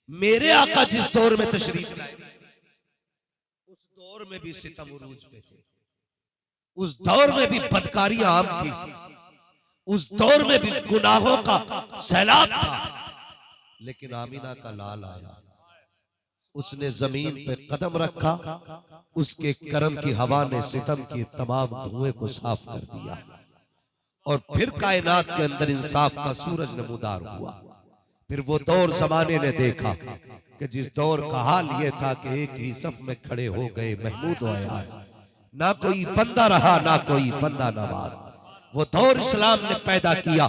मेरे आका जिस दौर में तशरीफ लाए उस दौर में भी सितम उरूज पे थे, उस दौर में भी बदकारी आम थी, उस दौर में भी गुनाहों का सैलाब था। लेकिन आमीना का लाल आया, उसने जमीन पे कदम रखा, उसके करम की हवा ने सितम के तमाम धुएं को साफ कर दिया और फिर कायनात के अंदर इंसाफ का सूरज नमूदार हुआ। फिर वो दौर जमाने ने देखा कि जिस दौर का हाल ये था कि एक ही सफ में खड़े हो गए महमूद व अयाज, ना कोई बंदा रहा ना कोई बंदा नवाज। वो दौर इस्लाम ने पैदा किया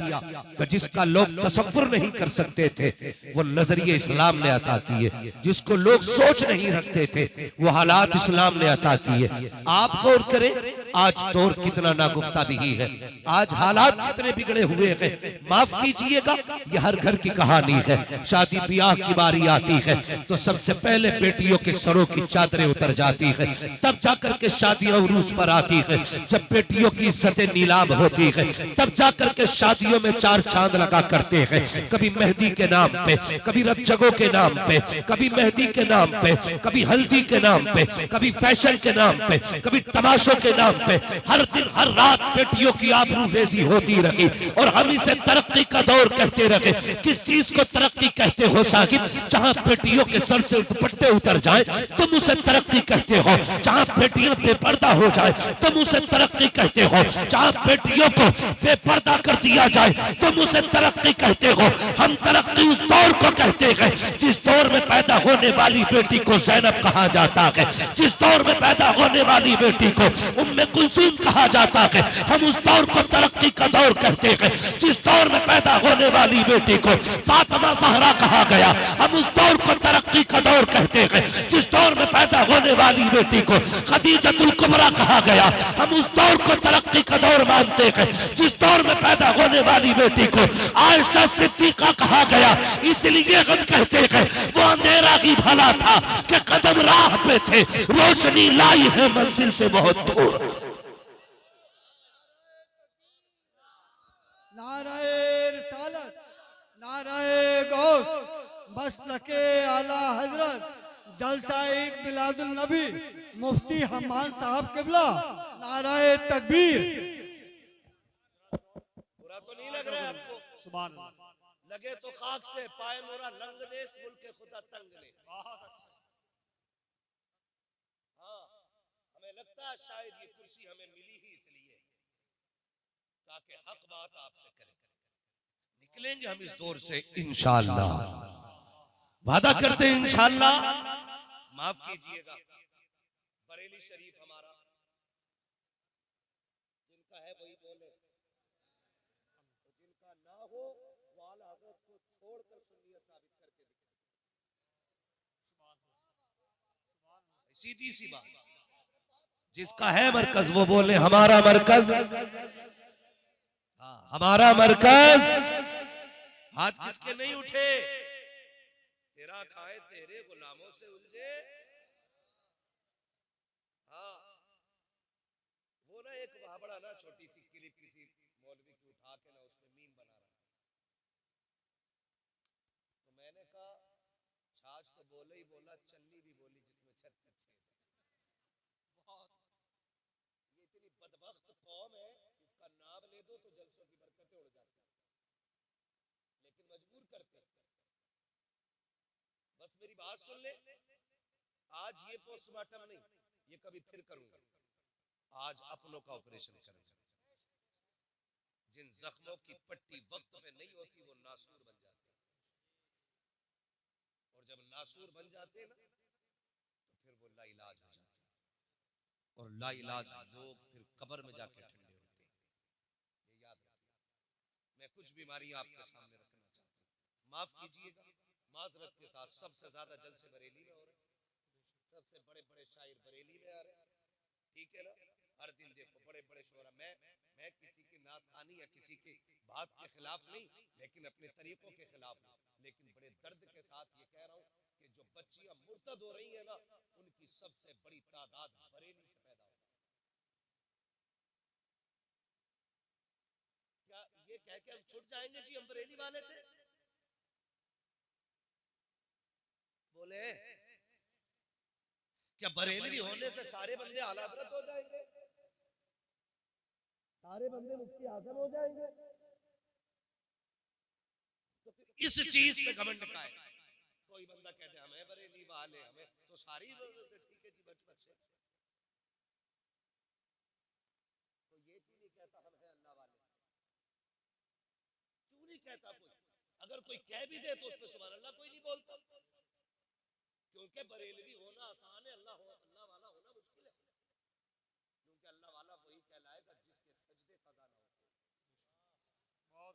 कि जिसका लोग तसव्वुर नहीं कर सकते थे, वो नजरिए इस्लाम ने अता किए। जिसको लोग सोच नहीं रखते थे, वो हालात इस्लाम ने अता किए। आप गौर करें, आज दौर कितना नागुफ्ता भी है, आज हालात कितने बिगड़े हुए हैं। माफ कीजिएगा, ये हर घर की कहानी है। शादी ब्याह की बारी आती है तो सबसे पहले बेटियों के सरों की चादरें उतर जाती है, तब जाकर के शादियां उरूज पर आती है। जब बेटियों की इज्जतें नीलाम होती है, तब जाकर के शादियों में चार चांद लगा करते हैं। कभी मेहंदी के नाम पे, कभी रज्जगों के नाम पे, कभी मेहंदी के नाम पे, कभी हल्दी के नाम पे, कभी फैशन के नाम पे, कभी तमाशों के नाम पे। हर दिन हर रात बेटियों की आबरू रेजी होती रही और हम इसे तरक्की का दौर कहते रहे। किस चीज को तरक्की कहते हो साहिब? जहां बेटियों के सर से दुपट्टे उतर जाए तुम उसे तरक्की कहते हो। जहां बेटियां बेपर्दा हो जाए तुम उसे तरक्की कहते हो। जहां बेटियों को बेपर्दा कर दिया जाए तुम उसे तरक्की कहते हो। हम तरक्की उस दौर को कहते हैं जिस दौर में पैदा होने वाली बेटी को ज़ैनब कहा जाता है, जिस दौर में पैदा होने वाली बेटी को उम्मे कुलसूम कहा जाता है। हम उस दौर को तरक्की का दौर कहते हैं। जिस दौर में पैदा होने वाली बेटी को फातिमा ज़हरा कहा गया, हम उस दौर को तरक्की का दौर कहते हैं। जिस दौर में पैदा होने वाली बेटी को खदीजतुल कुबरा कहा गया, हम उस दौर को तरक्की का दौर मानते हैं। जिस दौर में पैदा होने वाली बेटी को आयशा सिद्दीका कहा गया, इसलिए हम कहते हैं वो अंधेरा ही भला था कि कदम राह पे थे, रोशनी लाई है मंजिल से बहुत दूर। नाराए रिसालत, नाराए गौस, मसलके आला हजरत जलसा ईद मिलादुल नबी मुफ्ती हम्मान साहब किबला, नाराए तकबीर। बुरा तो नहीं लग रहा है आपको? सुभान अल्लाह। लगे तो खाक से पाए मोरा लंग ने मुल्क खुदा तंग ने। हाँ, हमें लगता है शायद ये कुर्सी हमें मिली ही इसलिए ताकि हक बात आपसे करें। निकलेंगे हम इस दौर से इंशाअल्लाह, वादा करते हैं इंशाअल्लाह। माफ कीजिएगा, बरेली शरीफ हमारा जिनका है वही बोले, जिनका ना हो वो आला हज़रत को छोड़कर सुन्नियत साबित करके दिखाए। सीधी सी बात, जिसका है मरकज वो बोले हमारा मरकज, हाँ हमारा मरकज। हाथ किसके नहीं उठे? तेरा खाए तेरे गुलामों से उलझे। हाँ, वो ना एक वाबड़ा ना छोटी सी क्लिप किसी मौलवी की उठा के ना उसमें मीम बना रहा, तो मैंने कहा छाछ तो बोले ही बोला, चल्ली भी बोली जिसमें छत पर छेद है। ये इतनी बदबख्त कौम है, इसका नाम ले दो तो जलसों की बरकतें उड़ जाती, लेकिन मजबूर करते। बस मेरी बात सुन ले, आज ये पोस्टमार्टम नहीं, ये कभी फिर करूंगा। आज अपनों का ऑपरेशन करूंगा। जिन जख्मों की पट्टी वक्त पे नहीं होती वो नासूर बन जाते हैं, और जब नासूर बन जाते हैं ना तो फिर वो लाइलाज हो जाते हैं, और लाइलाज लोग फिर कब्र में जाके ठंडे होते हैं। ये याद रखिए। मैं कुछ बीमारी आपके सामने रखना चाहता हूँ, माफ कीजिएगा माजरत के साथ। सबसे ज्यादा जलसे बरेली में हो रहे, सबसे बड़े बड़े शायर बरेली में आ रहे, ठीक है ना? हर दिन देखो बड़े बड़े शोरा। मैं किसी की नात खानी या किसी की बात के खिलाफ नहीं, लेकिन अपने तरीकों के खिलाफ हूं। लेकिन बड़े दर्द के साथ ये कह रहा हूं कि जो बच्चियां मुर्तद हो रही है ना, उनकी सबसे बड़ी तादाद बरेली से पैदा हो। क्या ये कह के हम छुट जाएंगे जी हम बरेली वाले थे? है। क्या बरेलवी होने से सारे बंदे आला हज़रत हो जाएंगे? सारे बंदे मुफ्ती आजम हो जाएंगे? तो फिर इस चीज पे घमंड का है। कोई बंदा कहते हमें बरेली वाले, हमें तो सारी ठीक है जी, बचपन से तो ये क्यों नहीं कहता हम हैं अल्लाह वाले? क्यों नहीं कहता कोई? अगर कोई कह भी दे तो उस पर सुभान अल्लाह कोई नहीं बोलता, क्योंकि बरेलवी होना आसान है, अल्लाह वाला होना मुश्किल है। क्योंकि अल्लाह वाला वही कहलाएगा जिसके सजदे का गाना हो,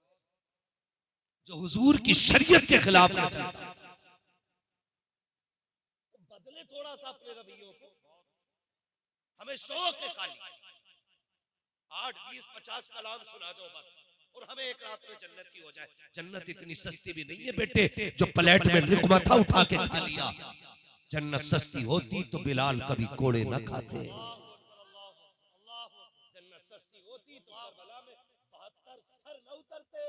जो हुजूर की शरीयत के खिलाफ न चलता। तो बदले थोड़ा सा अपने रवैयों को। हमें शौक है खाली 8, 20, 50 कलाम सुना जाओ बस, और हमें एक रात में जन्नती हो जाए। जन्नत इतनी सस्ती भी नहीं है बेटे जो प्लेट में लुकमा था उठा के खा लिया। जन्नत सस्ती होती तो बिलाल कभी कोड़े न खाते। जन्नत सस्ती होती तो करबला में 72 सर न उतरते।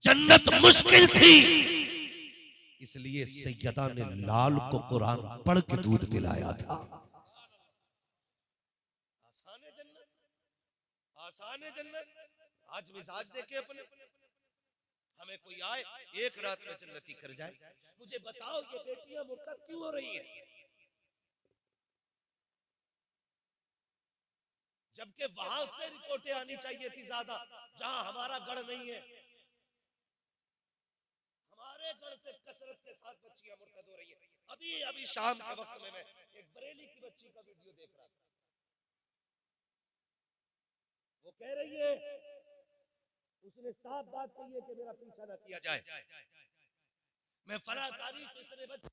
जन्नत मुश्किल थी, इसलिए सैयदा ने लाल को कुरान पढ़ के दूध पिलाया था। आसान है जन्नत, आसान है जन्नत। आज मिजाज देखे अपने, हमें कोई आए एक रात में जन्नती कर जाए। मुझे बताओ ये बेटियां मुर्तद क्यों हो रही हैं? जबकि वहां से रिपोर्टें आनी चाहिए थी ज्यादा, जहां हमारा गढ़ नहीं है। हमारे गढ़ से कसरत के साथ बच्चियां मुर्तद हो रही हैं। अभी शाम के वक्त में मैं एक बरेली की बच्ची का वीडियो देख रहा था। वो कह रही है, उसने साफ बात कही है कि मेरा पीछा ना किया जाए। मैं फला तारीख इतने बजे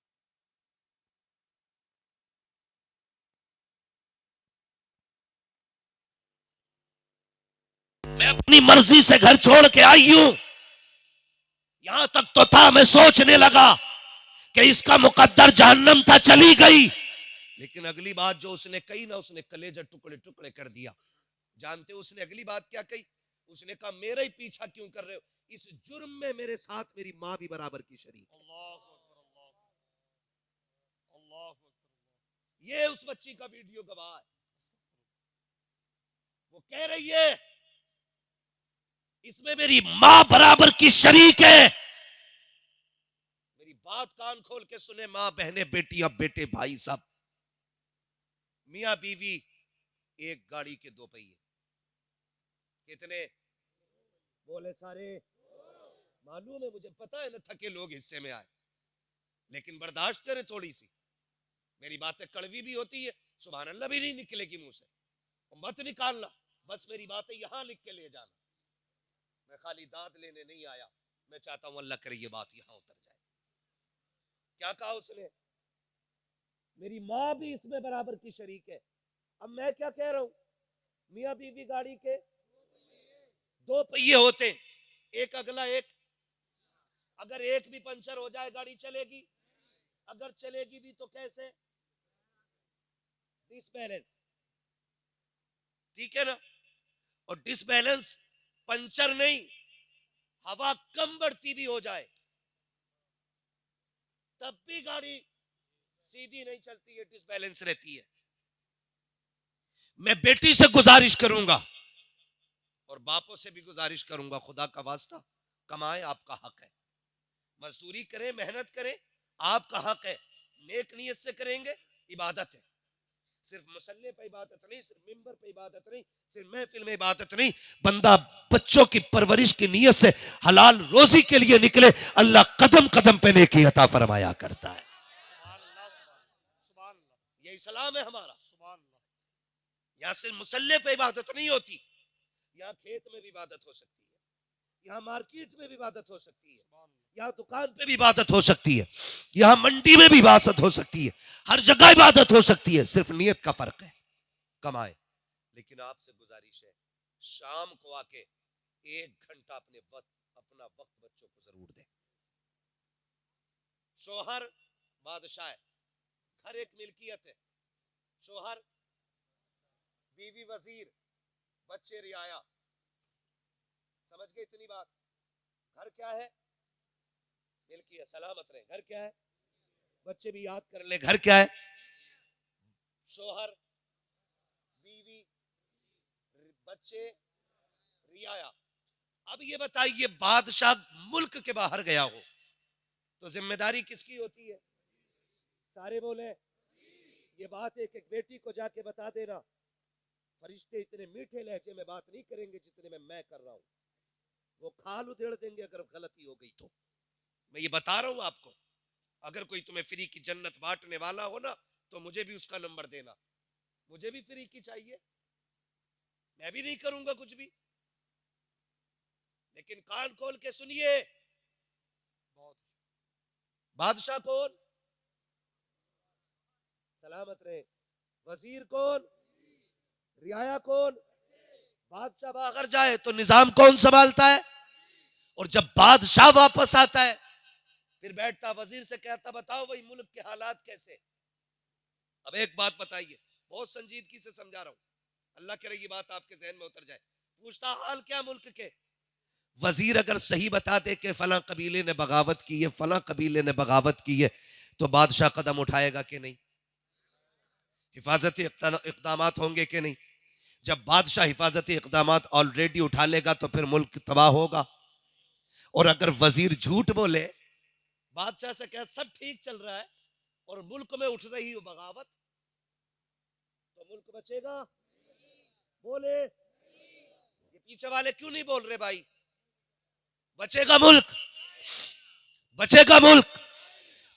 मैं अपनी मर्जी से घर छोड़ के आई हूं। यहां तक तो था मैं सोचने लगा कि इसका मुकद्दर जहन्नम था, चली गई। लेकिन अगली बात जो उसने कही ना, उसने कलेजा टुकड़े टुकड़े कर दिया। जानते हो उसने अगली बात क्या कही? उसने कहा मेरा ही पीछा क्यों कर रहे हो? इस जुर्म में मेरे साथ मेरी माँ भी बराबर की शरीक है। ये उस बच्ची का वीडियो गवाह है। वो कह रही है इसमें मेरी माँ बराबर की शरीक है। मेरी बात कान खोल के सुने, माँ, बहने, बेटियां, बेटे, भाई, सब मियां बीवी एक गाड़ी के 2 पहिए। कितने बोले? सारे। मालूम है, मुझे पता है ना थके लोग हिस्से में आए, लेकिन बर्दाश्त करें थोड़ी सी। मेरी बातें कड़वी भी होती है, सुभान अल्लाह भी नहीं निकलेगी मुंह से, मत निकालना। बस मेरी बातें यहां लिख के ले जाना। मैं खाली दाद लेने नहीं आया, मैं चाहता हूं अल्लाह करे ये बात यहां उतर जाए। क्या कहा उसने? मेरी माँ भी इसमें बराबर की शरीक है। अब मैं क्या कह रहा हूं? मियां बीवी गाड़ी के 2 पहिए होते, एक अगला एक। अगर एक भी पंचर हो जाए गाड़ी चलेगी? अगर चलेगी भी तो कैसे? डिसबैलेंस, ठीक है ना? और डिसबैलेंस पंचर नहीं, हवा कम बढ़ती भी हो जाए तब भी गाड़ी सीधी नहीं चलती है, डिसबैलेंस रहती है। मैं बेटी से गुजारिश करूंगा और बापों से भी गुजारिश करूंगा, खुदा का वास्ता कमाएं, आपका हक है। मजदूरी करें, मेहनत करें, आपका हक है। नेक नियत से करेंगे, इबादत है। सिर्फ मसल्ले पे इबादत नहीं, सिर्फ मिंबर पे इबादत नहीं, सिर्फ महफिल में इबादत नहीं। बंदा बच्चों की परवरिश की नियत से हलाल रोजी के लिए निकले, अल्लाह कदम कदम पे नेकी अता फरमाया करता है। ये इस्लाम है हमारा। यहाँ सिर्फ मुसल्ले पे इबादत नहीं होती, यहाँ खेत में भी इबादत हो सकती है, यहाँ मार्केट में भी इबादत हो सकती है, यहाँ दुकान पे भी इबादत हो सकती है, यहाँ मंडी में भी इबादत हो सकती है, हर जगह इबादत हो सकती है। सिर्फ नियत का फर्क है। कमाए। लेकिन आपसे गुजारिश है, शाम को आके 1 घंटा अपना वक्त बच्चों को जरूर दें। शोहर बादशाह है, घर एक मिल्कियत है। शोहर, बीवी वजीर, बच्चे रियाया। समझ गए इतनी बात? घर क्या है? मिल्कियत। सलामत रहे। घर क्या है? बच्चे भी याद कर ले, घर क्या है? शोहर, बीवी, बच्चे, रियाया। अब ये बताइए, बादशाह मुल्क के बाहर गया हो तो जिम्मेदारी किसकी होती है? सारे बोले। ये बात एक एक बेटी को जाके बता देना, फरिश्ते इतने मीठे लहजे में बात नहीं करेंगे जितने में मैं कर रहा हूं। वो खाल उधेड़ देंगे अगर गलती हो गई तो। मैं ये बता रहा हूं आपको, अगर कोई तुम्हें फ्री की जन्नत बांटने वाला हो ना, तो मुझे भी उसका नंबर देना। मुझे भी फ्री की चाहिए, मैं भी नहीं करूंगा कुछ भी। लेकिन कान खोल के सुनिए, बादशाह कौन? सलामत रहे। वजीर कौन? रियाया कौन? बादशाह बाहर जाए तो निजाम कौन संभालता है? और जब बादशाह वापस आता है फिर बैठता वजीर से कहता, बताओ भाई मुल्क के हालात कैसे? अब एक बात बताइए, बहुत संजीदगी से समझा रहा हूं, अल्लाह करे ये बात आपके जहन में उतर जाए। पूछता, हाल क्या मुल्क के? वजीर अगर सही बता दे कि फला कबीले ने बगावत की है, फला कबीले ने बगावत की है, तो बादशाह कदम उठाएगा कि नहीं? हिफाजती इक़दामात होंगे कि नहीं? जब बादशाह हिफाजती इक़दामात ऑलरेडी उठा लेगा तो फिर मुल्क तबाह होगा। और अगर वजीर झूठ बोले, बादशाह से कहे सब ठीक चल रहा है और मुल्क में उठ रही हो बगावत, तो मुल्क बचेगा? बोले। ये पीछे वाले क्यों नहीं बोल रहे भाई? बचेगा मुल्क? बचेगा मुल्क?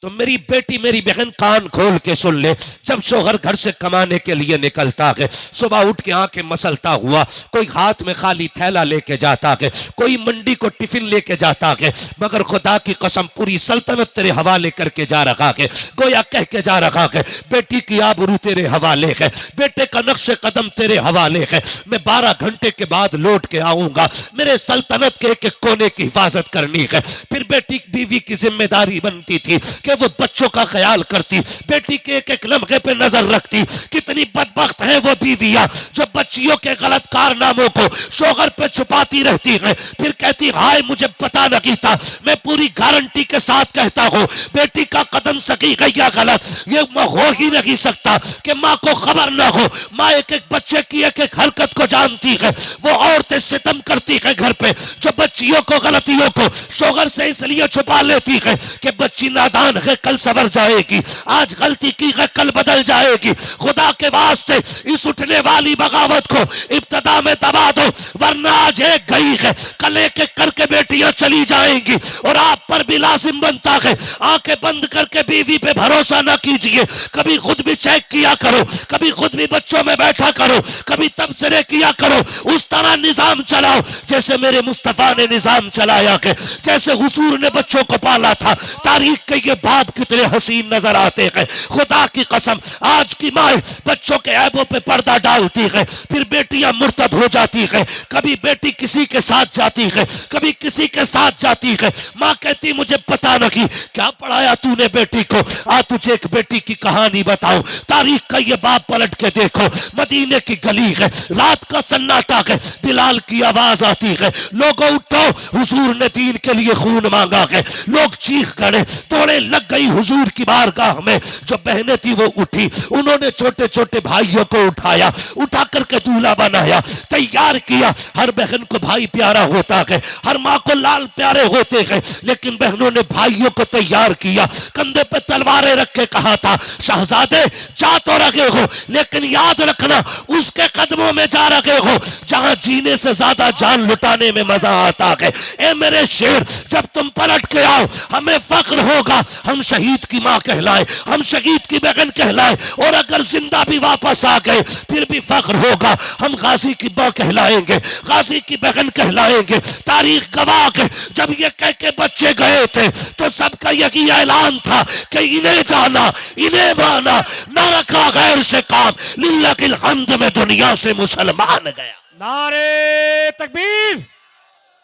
तो मेरी बेटी, मेरी बहन, कान खोल के सुन ले। जब शोहर घर से कमाने के लिए निकलता है, सुबह उठ के आंखें मसलता हुआ, कोई हाथ में खाली थैला लेके जाता है, कोई मंडी को टिफिन लेके जाता है, मगर खुदा की कसम पूरी सल्तनत तेरे हवाले करके जा रहा है। गोया कह के जा रहा है, बेटी की आबरू तेरे हवाले है, बेटे का नक्शे कदम तेरे हवाले है। मैं 12 घंटे के बाद लौट के आऊंगा, मेरे सल्तनत के एक एक कोने की हिफाजत करनी है। फिर बेटी बीवी की जिम्मेदारी बनती थी कि वो बच्चों का ख्याल करती, बेटी के एक एक लम्हे पे नजर रखती। कितनी बदबख्त है वो बीवियां जो बच्चियों के गलत कारनामों को शोहर पे छुपाती रहती हैं, फिर कहती हाय मुझे पता नहीं था। मैं पूरी गारंटी के साथ कहता हूं, बेटी का कदम सही है या गलत ये हो ही नहीं सकता कि माँ को खबर ना हो। माँ एक एक बच्चे की एक एक हरकत को जानती है। वो औरतें सितम करती है घर पे, जो बच्चियों को, गलतियों को शोहर से इसलिए छुपा लेती है कि बच्ची नादान है, कल सवर जाएगी, आज गलती की है कल बदल जाएगी। खुदा के वास्ते इस उठने वाली बगावत को इब्तदा में दबा दो, वरना आज एक गई है, कल एक एक करके बेटियां चली जाएंगी और आप पर भी लाजिम बनता है। आंखें बंद करके बीवी पे भरोसा ना कीजिए, कभी खुद भी चेक किया करो, कभी खुद भी बच्चों में बैठा करो, कभी तबसरे किया करो। उस तरह निजाम चलाओ जैसे मेरे मुस्तफा ने निजाम चलाया है, जैसे हुजूर ने बच्चों को पाला था। तारीख के ये बाप कितने हसीन नजर आते हैं। खुदा की कसम, आज की माँ बच्चों के ऐबों पे पर्दा डालती है, फिर बेटियां मुर्तद हो जाती है। कभी बेटी किसी के साथ जाती है, कभी किसी के साथ जाती है। माँ कहती मुझे पता नहीं क्या पढ़ाया तूने बेटी को, आ तुझे एक बेटी की कहानी बताऊं। तारीख का ये बाप पलट के देखो, मदीने की गली है, रात का सन्नाटा है, बिलाल की आवाज आती है, लोगों उठो, हुजूर ने दीन के लिए खून मांगा है। लोग चीख करे, दौड़े लग गई हुजूर की बारगाह में। जो बहनें थी वो उठी, उन्होंने छोटे छोटे भाइयों को उठाया, उठा करके दूल्हा बनाया, तैयार किया। हर बहन को भाई प्यारा होता है, हर माँ को लाल प्यारे होते हैं, लेकिन बहनों ने भाइयों को तैयार किया, कंधे पे तलवारें रख के कहा था, शहजादे जा तो रहे हो लेकिन याद रखना उसके कदमों में जा रहे हो जहां जीने से ज्यादा जान लुटाने में मजा आता है। ए मेरे शेर, जब तुम पलट के आओ हमें फख्र होगा, हम शहीद की माँ कहलाए, हम शहीद की बहन कहलाए, और अगर जिंदा भी वापस आ गए फिर भी फख्र होगा, हम गाजी की माँ कहलाएंगे, गाजी की बहन कहलाएंगे। तारीख गवाह है, जब ये कह के बच्चे गए थे तो सबका यही ऐलान था कि इन्हें जाना, इन्हें माना, न रखा गैर से काम, लिल्लाहिल हम्द में दुनिया से मुसलमान गया। नारे तकबीर,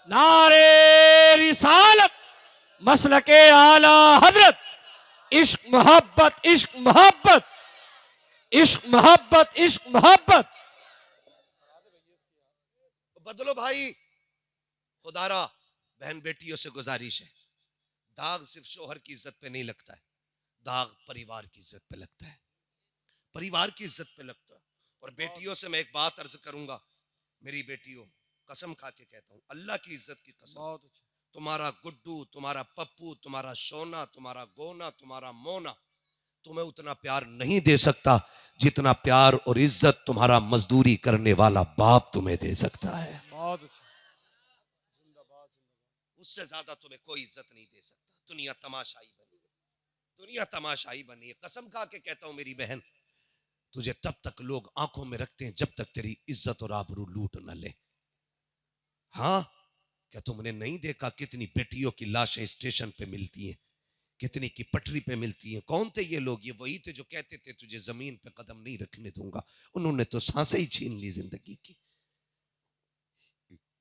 नारे रिसालत, मसलके आला हजरत, इश्क मोहब्बत, इश्क मोहब्बत, इश्क मोहब्बत, इश्क मोहब्बत। बदलो भाई। खुदारा बहन बेटियों से गुजारिश है, दाग सिर्फ शोहर की इज्जत पे नहीं लगता है, दाग परिवार की इज्जत पे लगता है, परिवार की इज्जत पे लगता है। और बेटियों से मैं एक बात अर्ज करूंगा, मेरी बेटियों, कसम खा के कहता हूं, अल्लाह की इज्जत की कसम, बहुत अच्छा। तुम्हारा गुड्डू, तुम्हारा पप्पू, तुम्हारा सोना, तुम्हारा गोना, तुम्हारा मोना तुम्हें उतना प्यार नहीं दे सकता जितना प्यार और इज्जत तुम्हारा मजदूरी करने वाला बाप तुम्हें दे सकता है। बहुत अच्छा। उससे ज्यादा तुम्हें कोई इज्जत नहीं दे सकता। दुनिया तमाशाई बनी है, दुनिया तमाशाई बनी है। कसम खा के कहता हूं मेरी बहन, तुझे तब तक लोग आंखों में रखते हैं जब तक तेरी इज्जत और आबरू लूट न ले। हाँ, क्या तुमने नहीं देखा कितनी बेटियों की लाशें स्टेशन पे मिलती हैं, कितनी की पटरी पे मिलती हैं? कौन थे ये लोग? ये वही थे जो कहते थे तुझे जमीन पे कदम नहीं रखने दूंगा। उन्होंने तो सांसें ही छीन ली जिंदगी की।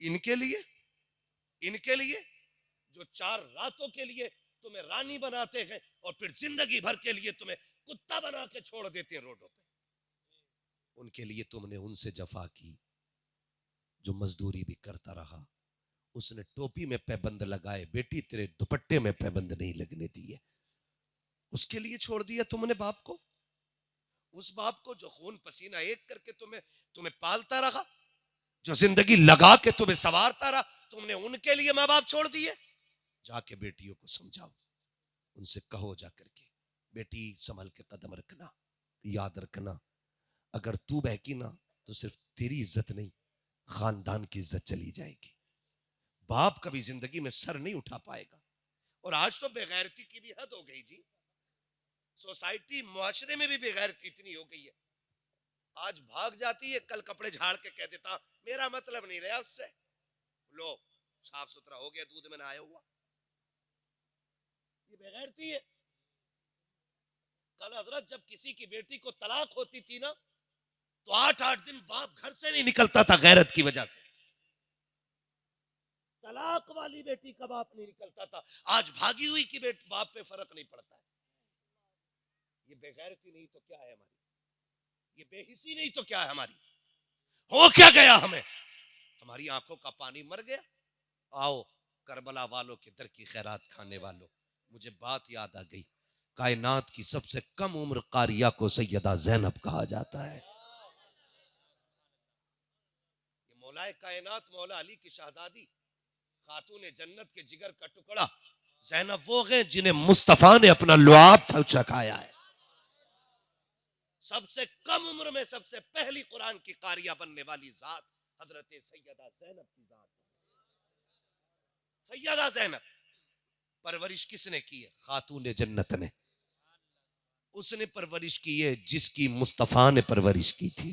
इनके लिए जो 4 रातों के लिए तुम्हें रानी बनाते हैं और फिर जिंदगी भर के लिए तुम्हें कुत्ता बना के छोड़ देते हैं रोडों पे, उनके लिए तुमने उनसे जफा की। जो मजदूरी भी करता रहा, उसने टोपी में पैबंद लगाए, बेटी तेरे दुपट्टे में पैबंद नहीं लगने दिए, उसके लिए छोड़ दिया तुमने बाप को। उस बाप को जो खून पसीना एक करके तुम्हें पालता रहा, जो जिंदगी लगा के तुम्हें संवारता रहा, तुमने उनके लिए माँ बाप छोड़ दिए। जाके बेटियों को समझाओ, उनसे कहो जाकर के, बेटी संभल के कदम रखना, याद रखना, अगर तू बहकी ना तो सिर्फ तेरी इज्जत नहीं, खानदान की इज्जत चली जाएगी। बाप कभी जिंदगी में सर नहीं उठा पाएगा। और आज तो बेगैरती की भी हद हो गई जी। सोसाइटी मुआशरे में भी बेगैरती इतनी हो गई है, आज भाग जाती है, कल कपड़े झाड़ के कह देता मेरा मतलब नहीं रहा उससे, लो साफ सुथरा हो गया, दूध में नहाया हुआ। ये बेगैरती है। कल हजरत जब किसी की बेटी को तलाक होती थी ना, तो 8-8 दिन बाप घर से नहीं निकलता था गैरत की वजह से। तलाक वाली बेटी का बाप नहीं निकलता था। आज भागी हुई की बाप पे फर्क नहीं पड़ता है। ये बेगैरती नहीं तो क्या है हमारी? ये बेहिसी नहीं तो क्या है हमारी? हो क्या गया हमें? हमारी आंखों का पानी मर गया। आओ करबला वालों के दर की खैरात खाने वालों, मुझे बात याद आ गई। कायनात की सबसे कम उम्र कारिया को सैयदा ज़ैनब कहा जाता है। ये मौलाए कायनात मौला अली की शहजादी, खातून जन्नत के जिगर का टुकड़ा ज़ैनब वो है जिन्हें मुस्तफा ने अपना लुआब चखाया है। सबसे कम उम्र में सबसे पहली कुरान की कारिया बनने वाली जात हजरत सैयदा ज़ैनब की जात। सैयदा ज़ैनब परवरिश किसने की है? खातून जन्नत ने। उसने परवरिश की है जिसकी मुस्तफा ने परवरिश की थी।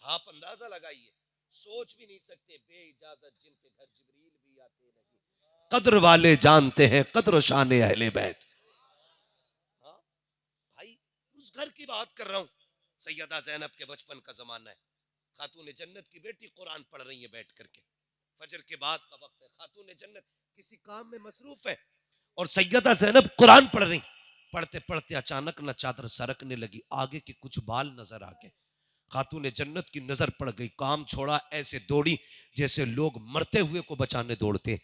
आप अंदाजा लगाइए, सोच भी नहीं सकते, बेइजाजत जिनके घर जिब्रील भी आते नहीं। कद्र वाले जानते हैं कद्र शान अहले बैत। हाँ भाई, उस घर की बात कर रहा हूं। सैयदा ज़ैनब के बचपन का जमाना है। खातून जन्नत की बेटी कुरान पढ़ रही है बैठ करके, फजर के बाद का वक्त है, खातून जन्नत किसी काम में मसरूफ है और सैयदा ज़ैनब कुरान पढ़ रही। पढ़ते पढ़ते अचानक न चादर सरकने लगी, आगे के कुछ बाल नजर आ गए। खातून जन्नत की नजर पड़ गई, काम छोड़ा, ऐसे दौड़ी जैसे लोग मरते हुए को बचाने दौड़ते।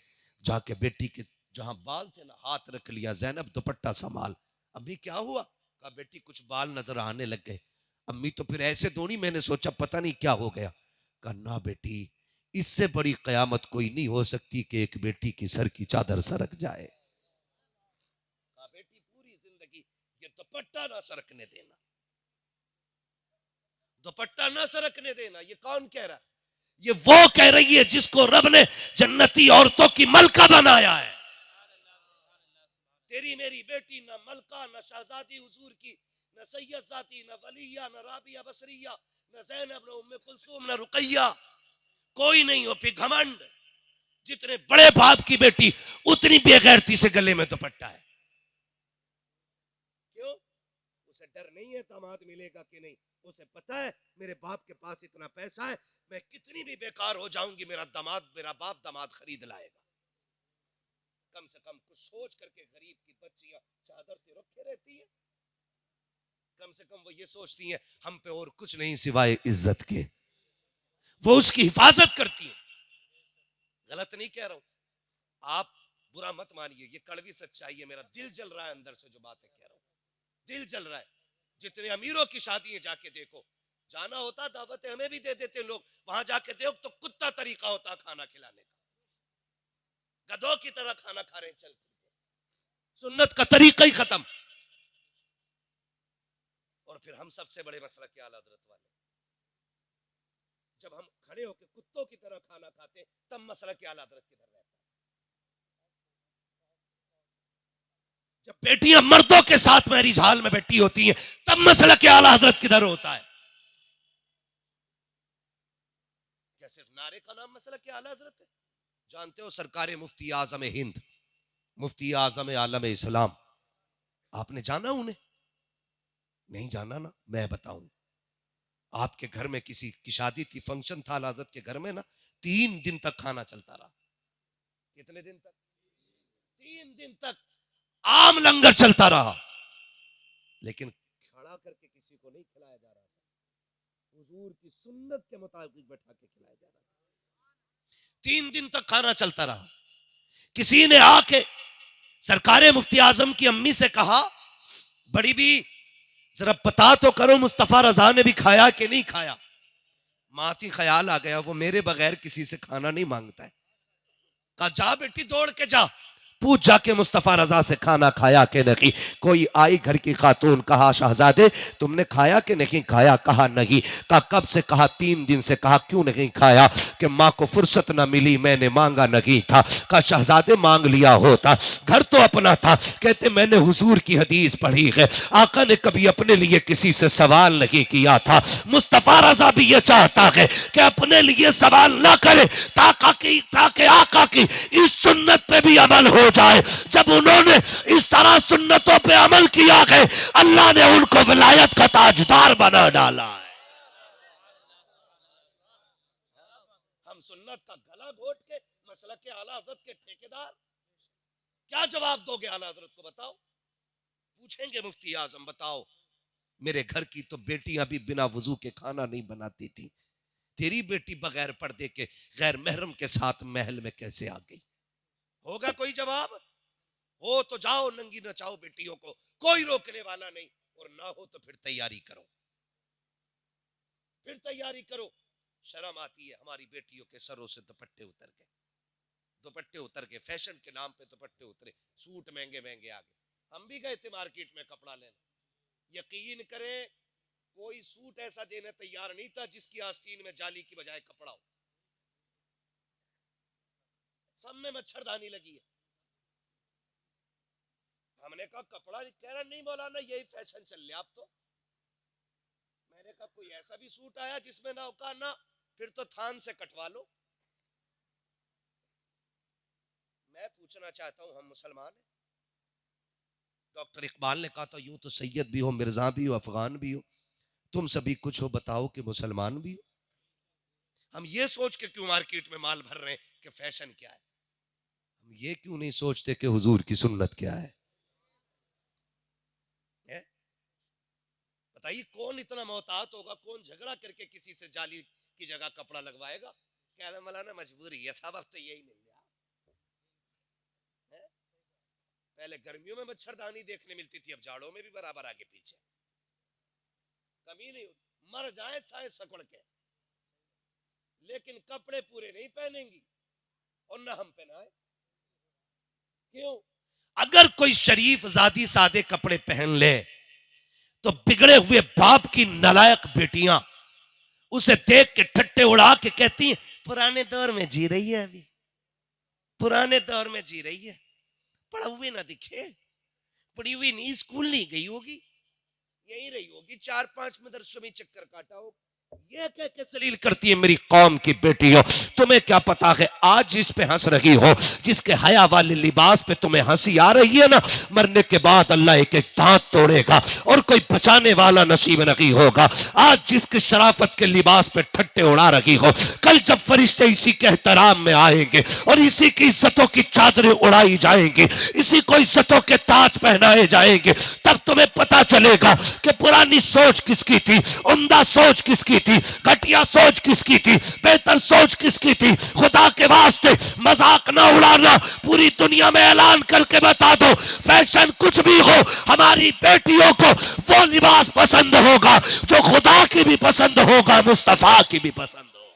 जाके बेटी के जहां बाल थे ना, हाथ रख लिया, ज़ैनब दुपट्टा संभाल। अम्मी क्या हुआ? कहा बेटी कुछ बाल नजर आने लग गए। अम्मी तो फिर ऐसे दौड़ी, मैंने सोचा पता नहीं क्या हो गया। कहा ना बेटी, इससे बड़ी कयामत कोई नहीं हो सकती कि एक बेटी की सर की चादर सरक जाए। कहा बेटी पूरी जिंदगी ये दुपट्टा ना सरकने देना, दुपट्टा ना सरकने देना। ये कौन कह रहा है? ये वो कह रही है जिसको रब ने जन्नती औरतों की मलका बनाया है। तेरी मेरी बेटी न मलका, न शहजादी हुजूर की, न सैयद जाती, न वलिया, न राबिया बसरिया, न ज़ैनब, न उम्मे कुलसूम, न रुकैया, कोई नहीं हो। फिर घमंड, जितने बड़े बाप की बेटी उतनी बेगैरती से गले में दुपट्टा है। क्यों? उसे डर नहीं है दामाद मिलेगा कि नहीं। उसे पता है मेरे बाप के पास इतना पैसा है, मैं कितनी भी बेकार हो जाऊंगी, मेरा बाप दामाद खरीद लाएगा। कम से कम कुछ सोच करके गरीब की बच्चियां चादर ते रखे रहती है। कम से कम वो ये सोचती हैं हम पे और कुछ नहीं सिवाय इज्जत के, वो उसकी हिफाजत करती है। गलत नहीं कह रहा हूं। आप बुरा मत मानिए, ये कड़वी सच्चाई है, मेरा दिल जल रहा है अंदर से जो बातें कह रहा हूं, दिल जल रहा है। जितने अमीरों की शादी है जाके देखो, जाना होता दावतें हमें भी दे देते लोग, वहां जाके देखो तो कुत्ता तरीका होता खाना खिलाने का, गधों की तरह खाना खा रहे हैं चल के, सुन्नत का तरीका ही खत्म। और फिर हम सबसे बड़े मसला के आला हज़रत वाले, जब हम खड़े होकर कुत्तों की तरह खाना खाते तब मसला के आला हज़रत किधर रहता है? जब बेटियां मर्दों के साथ मैरिज हाल में बैठी होती हैं तब मसला के आला हज़रत किधर होता है? क्या सिर्फ नारे का नाम मसला के आला हज़रत है? जानते हो सरकार मुफ्ती आजम हिंद, मुफ्ती आजम आलम इस्लाम, आपने जाना उन्हें? नहीं जाना ना, मैं बताऊं। आपके घर में किसी की शादी थी, फंक्शन था आला हज़रत के घर में ना, 3 दिन तक खाना चलता रहा। कितने दिन तक? 3 दिन तक आम लंगर चलता रहा, लेकिन खड़ा करके किसी को नहीं खिलाया जा रहा था, हुजूर की सुन्नत के मुताबिक बैठा के खिलाया जा रहा था। 3 दिन तक खाना चलता रहा। किसी ने आके सरकार मुफ्ती आजम की अम्मी से कहा, बड़ी भी जरा पता तो करो मुस्तफा रजा ने भी खाया कि नहीं खाया। माती ख्याल आ गया, वो मेरे बगैर किसी से खाना नहीं मांगता है। कहा जा बेटी दौड़ के जा, पूछ जाके मुस्तफा रजा से खाना खाया कि नहीं। कोई आई घर की खातून, कहा शहजादे तुमने खाया कि नहीं खाया? कहा नहीं। कहा कब से? कहा 3 दिन से। कहा क्यों नहीं खाया? कि माँ को फुर्सत ना मिली, मैंने मांगा नहीं था। कहा शहजादे मांग लिया होता, घर तो अपना था। कहते मैंने हुजूर की हदीस पढ़ी है, आका ने कभी अपने लिए किसी से सवाल नहीं किया था। मुस्तफा रजा भी ये चाहता है कि अपने लिए सवाल ना करे, ताकि आका की इस सुन्नत पे भी अमल हो जाए। जब उन्होंने इस तरह सुन्नतों पे अमल किया है, अल्लाह ने उनको विलायत का ताजदार बना डाला है। हम सुन्नत का गला घोट के मसलक के आला हज़रत के ठेकेदार, क्या जवाब दोगे आला हज़रत को? बताओ। पूछेंगे मुफ्ती आजम, बताओ मेरे घर की तो बेटियां भी बिना वजू के खाना नहीं बनाती थी, तेरी बेटी बगैर पर्दे के गैर महरम के साथ महल में कैसे आ गई? होगा कोई जवाब? हो तो जाओ नंगी नचाओ बेटियों को, कोई रोकने वाला नहीं। और ना हो तो फिर तैयारी करो, फिर तैयारी करो। शर्म आती है, हमारी बेटियों के सरों से दुपट्टे उतर गए, दुपट्टे उतर के फैशन के नाम पे दुपट्टे उतरे, सूट महंगे महंगे आ गए। हम भी गए थे मार्केट में कपड़ा लेने, यकीन करें कोई सूट ऐसा देने तैयार नहीं था जिसकी आस्तीन में जाली की बजाय कपड़ा हो। सब में मच्छरदानी लगी है। हमने कहा कपड़ा, कह रहा नहीं मौलाना यही फैशन चल रहा अब तो। मैंने कहा कोई ऐसा भी सूट आया जिसमें ना होगा ना, फिर तो थान से कटवा लो। मैं पूछना चाहता हूं, हम मुसलमान हैं? डॉक्टर इकबाल ने कहा था यूं तो सैयद भी हो, मिर्जा भी हो, अफगान भी हो, तुम सभी कुछ हो, बताओ कि मुसलमान भी हो। हम ये सोच के क्यों मार्केट में माल भर रहे हैं कि फैशन क्या है? हम ये क्यों नहीं सोचते कि हुजूर की सुन्नत क्या है? बताइए कौन इतना मोहतात होगा, कौन झगड़ा करके किसी से जाली की जगह कपड़ा लगवाएगा? कह रहे मौलाना मजबूरी है साहब, अब तो यही मिल गया है? पहले गर्मियों में मच्छरदानी देखने मिलती थी, अब जाड़ों में भी बराबर आगे पीछे, कमी नहीं होती। मर जाए साए सकड़ के, लेकिन कपड़े पूरे नहीं पहनेंगी और ना हम पहनाए। क्यों? अगर कोई शरीफ जादी सादे कपड़े पहन ले तो बिगड़े हुए बाप की नालायक बेटियां उसे देख के ठट्टे उड़ा के कहती हैं पुराने दौर में जी रही है, अभी पुराने दौर में जी रही है, पढ़ा हुए ना दिखे, पढ़ी हुई नहीं, स्कूल नहीं गई होगी, यही रही होगी, 4-5 मदरसों में चक्कर काटा हो। ये कह के जलील करती है मेरी कौम की बेटियों। तुम्हें क्या पता है आज जिस पे हंस रही हो, जिसके हया वाले लिबास पे तुम्हें हंसी आ रही है ना, मरने के बाद अल्लाह एक एक दांत तोड़ेगा और कोई बचाने वाला नसीब नहीं होगा। आज जिसके शराफत के लिबास पे ठट्टे उड़ा रही हो, कल जब फरिश्ते इसी के एहतराम में आएंगे और इसी की इज्जतों की चादरें उड़ाई जाएंगी, इसी को इज्जतों के ताज पहनाए जाएंगे, तब तुम्हें पता चलेगा कि पुरानी सोच किसकी थी, उम्दा सोच किसकी किसकी थी, घटिया सोच किसकी थी, बेहतर सोच किसकी थी। खुदा के वास्ते मजाक ना उड़ाना, पूरी दुनिया में ऐलान करके बता दो, फैशन कुछ भी हो, हमारी बेटियों को वो लिबास पसंद होगा जो खुदा की भी पसंद होगा, मुस्तफा की भी पसंद होगा।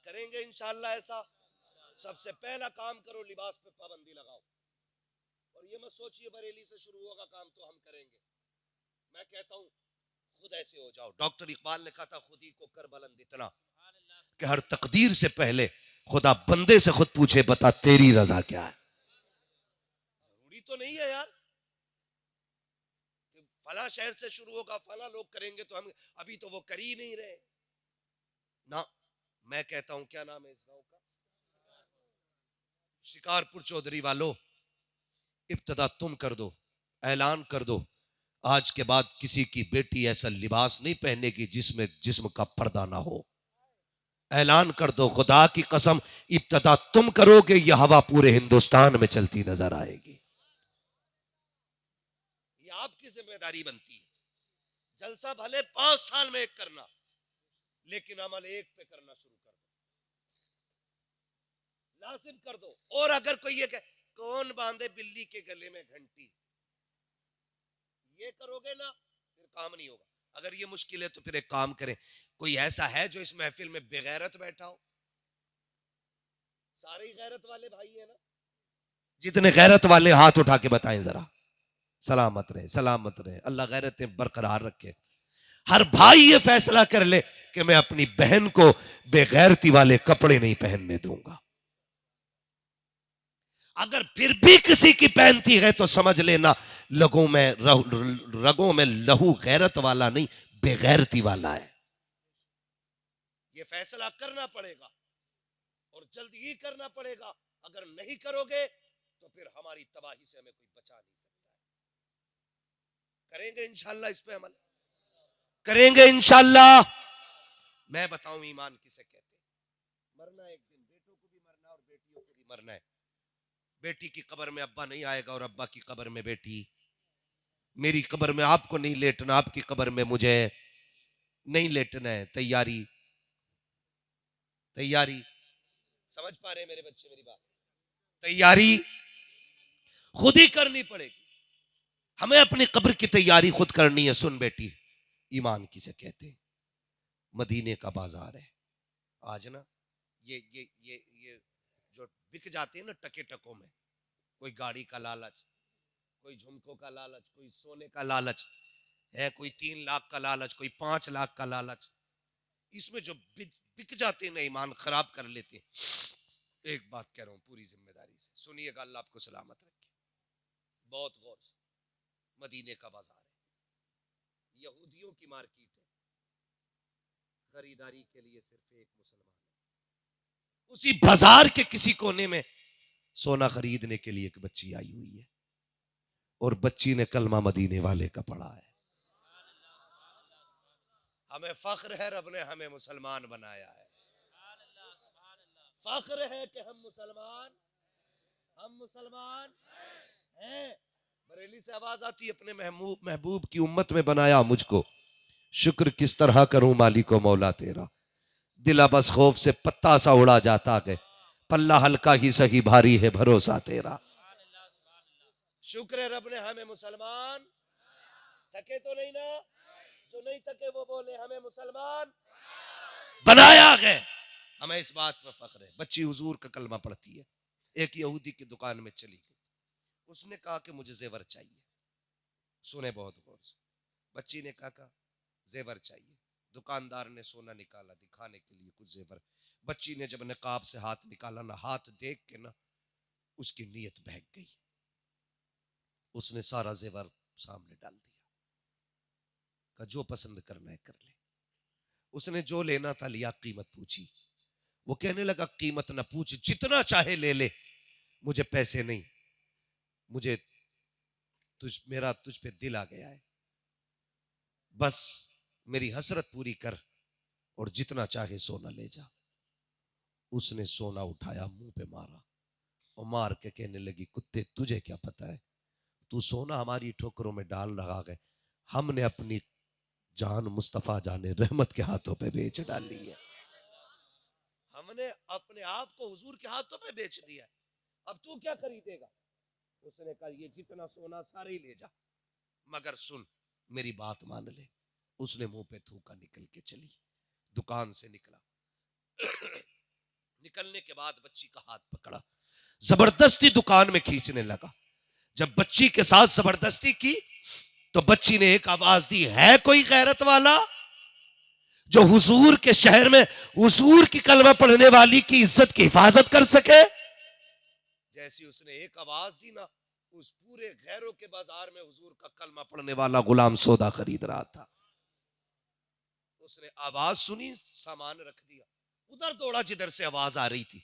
करेंगे इंशाअल्लाह ऐसा। सबसे पहला काम करो, लिबास पे पाबंदी लगाओ। और ये मत सोचिए बरेली से शुरू होगा काम तो हम करेंगे। मैं कहता हूं खुद ऐसे हो जाओ। डॉक्टर इकबाल ने कहा था, खुद ही को कर बुलंद इतना कि हर तकदीर से पहले खुदा बंदे से खुद पूछे, बता तेरी रजा क्या है। जरूरी तो नहीं है यार कि फला शहर से शुरू होगा, फला लोग करेंगे तो हम, अभी तो वो कर ही नहीं रहे ना। मैं कहता हूं, क्या नाम है इस गांव का, शिकारपुर चौधरी वालों, इब्तदा तुम कर दो, ऐलान कर दो, आज के बाद किसी की बेटी ऐसा लिबास नहीं पहनेगी जिसमें जिस्म का पर्दा ना हो। ऐलान कर दो, खुदा की कसम, इब्तदा तुम करोगे, यह हवा पूरे हिंदुस्तान में चलती नजर आएगी। ये आपकी जिम्मेदारी बनती है। जलसा भले 5 साल में एक करना, लेकिन अमल एक पे करना शुरू कर दो, लाजिम कर दो। और अगर कोई ये कहे कौन बांधे बिल्ली के गले में घंटी, ये करोगे ना फिर काम नहीं होगा। अगर ये मुश्किल है तो फिर एक काम करें, कोई ऐसा है जो इस महफिल में बेगैरत बैठा हो? सारे ही गैरत वाले भाई है ना? जितने गैरत वाले हाथ उठा के बताएं जरा। सलामत रहे, सलामत रहे, अल्लाह गैरतें बरकरार रखे। हर भाई ये फैसला कर ले कि मैं अपनी बहन को बेगैरती वाले कपड़े नहीं पहनने दूंगा। अगर फिर भी किसी की पहनती है तो समझ लेना रगों में लहू गैरत वाला नहीं, बेगैरती वाला है। ये फैसला करना पड़ेगा और जल्दी ही करना पड़ेगा। अगर नहीं करोगे तो फिर हमारी तबाही से हमें कोई बचा नहीं सकता है। करेंगे इंशाल्लाह, इस पे अमल करेंगे इंशाल्लाह। मैं बताऊं ईमान किसे कहते हैं? मरना एक दिन, बेटों को भी मरना और बेटियों को भी मरना है। बेटी की कब्र में अब्बा नहीं आएगा और अब्बा की कब्र में बेटी। मेरी कब्र में आपको नहीं लेटना, आपकी कब्र में मुझे नहीं लेटना है। तैयारी तैयारी, समझ पा रहे हैं मेरे बच्चे मेरी बात? तैयारी खुद ही करनी पड़ेगी। हमें अपनी कब्र की तैयारी खुद करनी है। सुन बेटी, ईमान किसे कहते हैं? मदीने का बाजार है आज ना। ये जो बिक जाते हैं ना टके टकों में, कोई गाड़ी का लालच, कोई झुमकों का लालच, कोई सोने का लालच है, कोई 3 लाख का लालच, कोई 5 लाख का लालच। इसमें जो बिक जाते हैं ना, ईमान खराब कर लेते हैं। एक बात कह रहा हूं पूरी जिम्मेदारी से, सुनिएगा, अल्लाह आपको सलामत रखे। बहुत गौर से, मदीने का बाजार है, यहूदियों की मार्केट है। खरीदारी के लिए सिर्फ एक मुसलमान है। उसी बाजार के किसी कोने में सोना खरीदने के लिए एक बच्ची आई हुई है और बच्ची ने कलमा मदीने वाले का पढ़ा है। हमें फख्र है, रब ने हमें मुसलमान बनाया है। फख्र है कि हम मुसलमान हैं। बरेली से आवाज आती है, अपने महबूब की उम्मत में बनाया मुझको, शुक्र किस तरह करूं मालिको मौला तेरा। दिला बस खौफ से पत्ता सा उड़ा जाता है, पल्ला हल्का ही सही भारी है भरोसा तेरा। शुक्र है रब ने हमें मुसलमान, थके तो नहीं ना? जो नहीं थके वो बोले हमें मुसलमान बनाया है। हमें इस बात पर फख्र है। बच्ची हुजूर का कलमा पढ़ती है। एक यहूदी की दुकान में चली गई, उसने कहा कि मुझे जेवर चाहिए। सुने बहुत गौर से, बच्ची ने कहा जेवर चाहिए। दुकानदार ने सोना निकाला दिखाने के लिए कुछ जेवर। बच्ची ने जब नकाब से हाथ निकाला ना, हाथ देख के ना उसकी नीयत बहक गई। उसने सारा जेवर सामने डाल दिया, कहा जो पसंद करना है कर ले। उसने जो लेना था लिया, कीमत पूछी। वो कहने लगा कीमत ना पूछ, जितना चाहे ले ले, मुझे पैसे नहीं, मुझे मेरा तुझ पे दिल आ गया है, बस मेरी हसरत पूरी कर और जितना चाहे सोना ले जा। उसने सोना उठाया, मुंह पे मारा और मार के कहने लगी, कुत्ते तुझे क्या पता है, तू सोना हमारी ठोकरों में डाल रहा है। हमने अपनी जान मुस्तफा जाने रहमत के हाथों पे बेच डाली है। हमने अपने आप को हुजूर के हाथों पे बेच दिया है। अब तू क्या खरीदेगा? उसने कहा ये जितना सोना सारे ही ले जा, मगर सुन मेरी बात मान ले। उसने मुंह पे थूका, निकल के चली, दुकान से निकला। निकलने के बाद बच्ची का हाथ पकड़ा, जबरदस्ती दुकान में खींचने लगा। जब बच्ची के साथ जबरदस्ती की तो बच्ची ने एक आवाज दी, है कोई गैरत वाला जो हुजूर के शहर में हुजूर की कलमा पढ़ने वाली की इज्जत की हिफाजत कर सके? जैसी उसने एक आवाज दी ना, उस पूरे गैरों के बाजार में हुजूर का कलमा पढ़ने वाला गुलाम सौदा खरीद रहा था। उसने आवाज सुनी, सामान रख दिया, उधर दौड़ा जिधर से आवाज आ रही थी,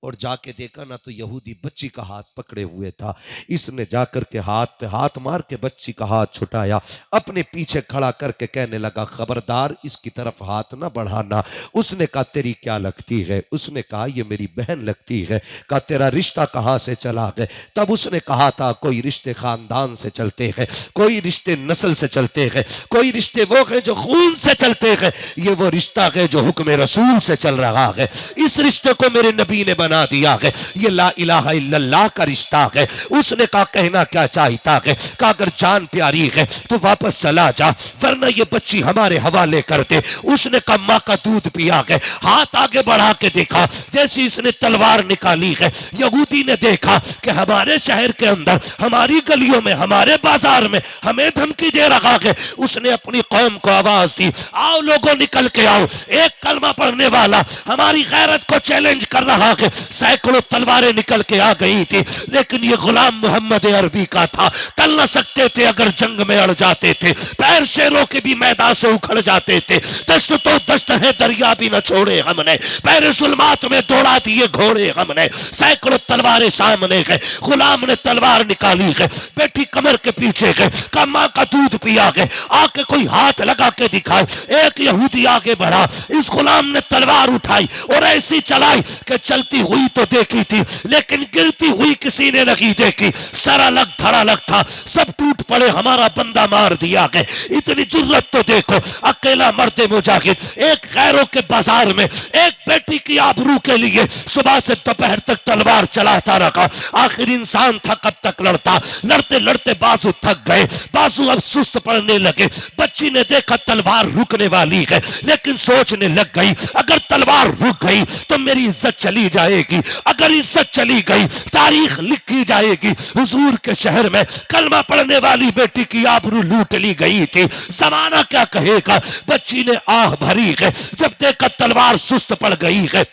और जाके देखा ना तो यहूदी बच्ची का हाथ पकड़े हुए था। इसने जाकर के हाथ पे हाथ मार के बच्ची का हाथ छुटाया, अपने पीछे खड़ा करके कहने लगा, खबरदार इसकी तरफ हाथ ना बढ़ाना। उसने कहा तेरी क्या लगती है? उसने कहा ये मेरी बहन लगती है। कहा तेरा रिश्ता कहाँ से चला गया? तब उसने कहा था कोई रिश्ते खानदान से चलते हैं, कोई रिश्ते नस्ल से चलते हैं, कोई रिश्ते वो हैं जो खून से चलते हैं, ये वो रिश्ता है जो हुक्म रसूल से चल रहा है। इस रिश्ते को मेरे नबी ने बना दिया है, ये ला इलाहा इल्लल्लाह का रिश्ता है। उसने कहा कहना क्या चाहता है? कहा अगर जान प्यारी है तो वापस चला जा, वरना ये बच्ची हमारे हवाले कर दे। उसने कहा माँ का दूध पिया है। हाथ आगे बढ़ा के देखा, जैसे इसने तलवार निकाली है, यहूदी ने देखा कि हमारे शहर के अंदर, हमारी गलियों में, हमारे बाजार में हमें धमकी दे रहा है। उसने अपनी कौम को आवाज दी, आओ लोगों निकल के आओ, एक कलमा पढ़ने वाला हमारी गैरत को चैलेंज कर रहा है। सैकड़ों तलवारें निकल के आ गई थी, लेकिन ये गुलाम मोहम्मद अरबी का था, टल न सकते थे अगर जंग में अड़ जाते थे। पैर शेरों के भी मैदान से उखड़ जाते थे। दस्त तो दस्त है, दरिया भी न छोड़े हमने, पैर जुल्मात में दौड़ा दिए घोड़े हमने। सैकड़ों तलवारें सामने है, गुलाम ने तलवार निकाली है, बेटी कमर के पीछे है, कम्मा का दूध पिया है, आके कोई हाथ लगा के दिखाए। एक यहूदी आगे बढ़ा, इस गुलाम ने तलवार उठाई और ऐसी चलाई कि चलती हुई तो देखी थी, लेकिन गिरती हुई किसी ने नहीं देखी। सारा लग धड़ा लग था, सब टूट पड़े, हमारा बंदा मार दिया गया। इतनी जुर्रत तो देखो, अकेला मर्द मुजाहिद एक गैरों के बाजार में एक बेटी की आबरू के लिए सुबह से दोपहर तक तलवार चलाता रहा। आखिर इंसान था कब तक लड़ता? लड़ते लड़ते बाजू थक गए, बाजू अब सुस्त पड़ने लगे। बच्ची ने देखा तलवार रुकने वाली है, लेकिन सोचने लग गई अगर तलवार रुक गई तो मेरी इज्जत चली जाएगी। अगर इज्जत चली गई तारीख लिखी जाएगी। हुजूर के शहर में कलमा पढ़ने वाली बेटी की आबरू लूट ली गई थी, जमाना क्या कहेगा? बच्ची ने आह भरी है, जब देखा तलवार सुस्त पड़ गई है।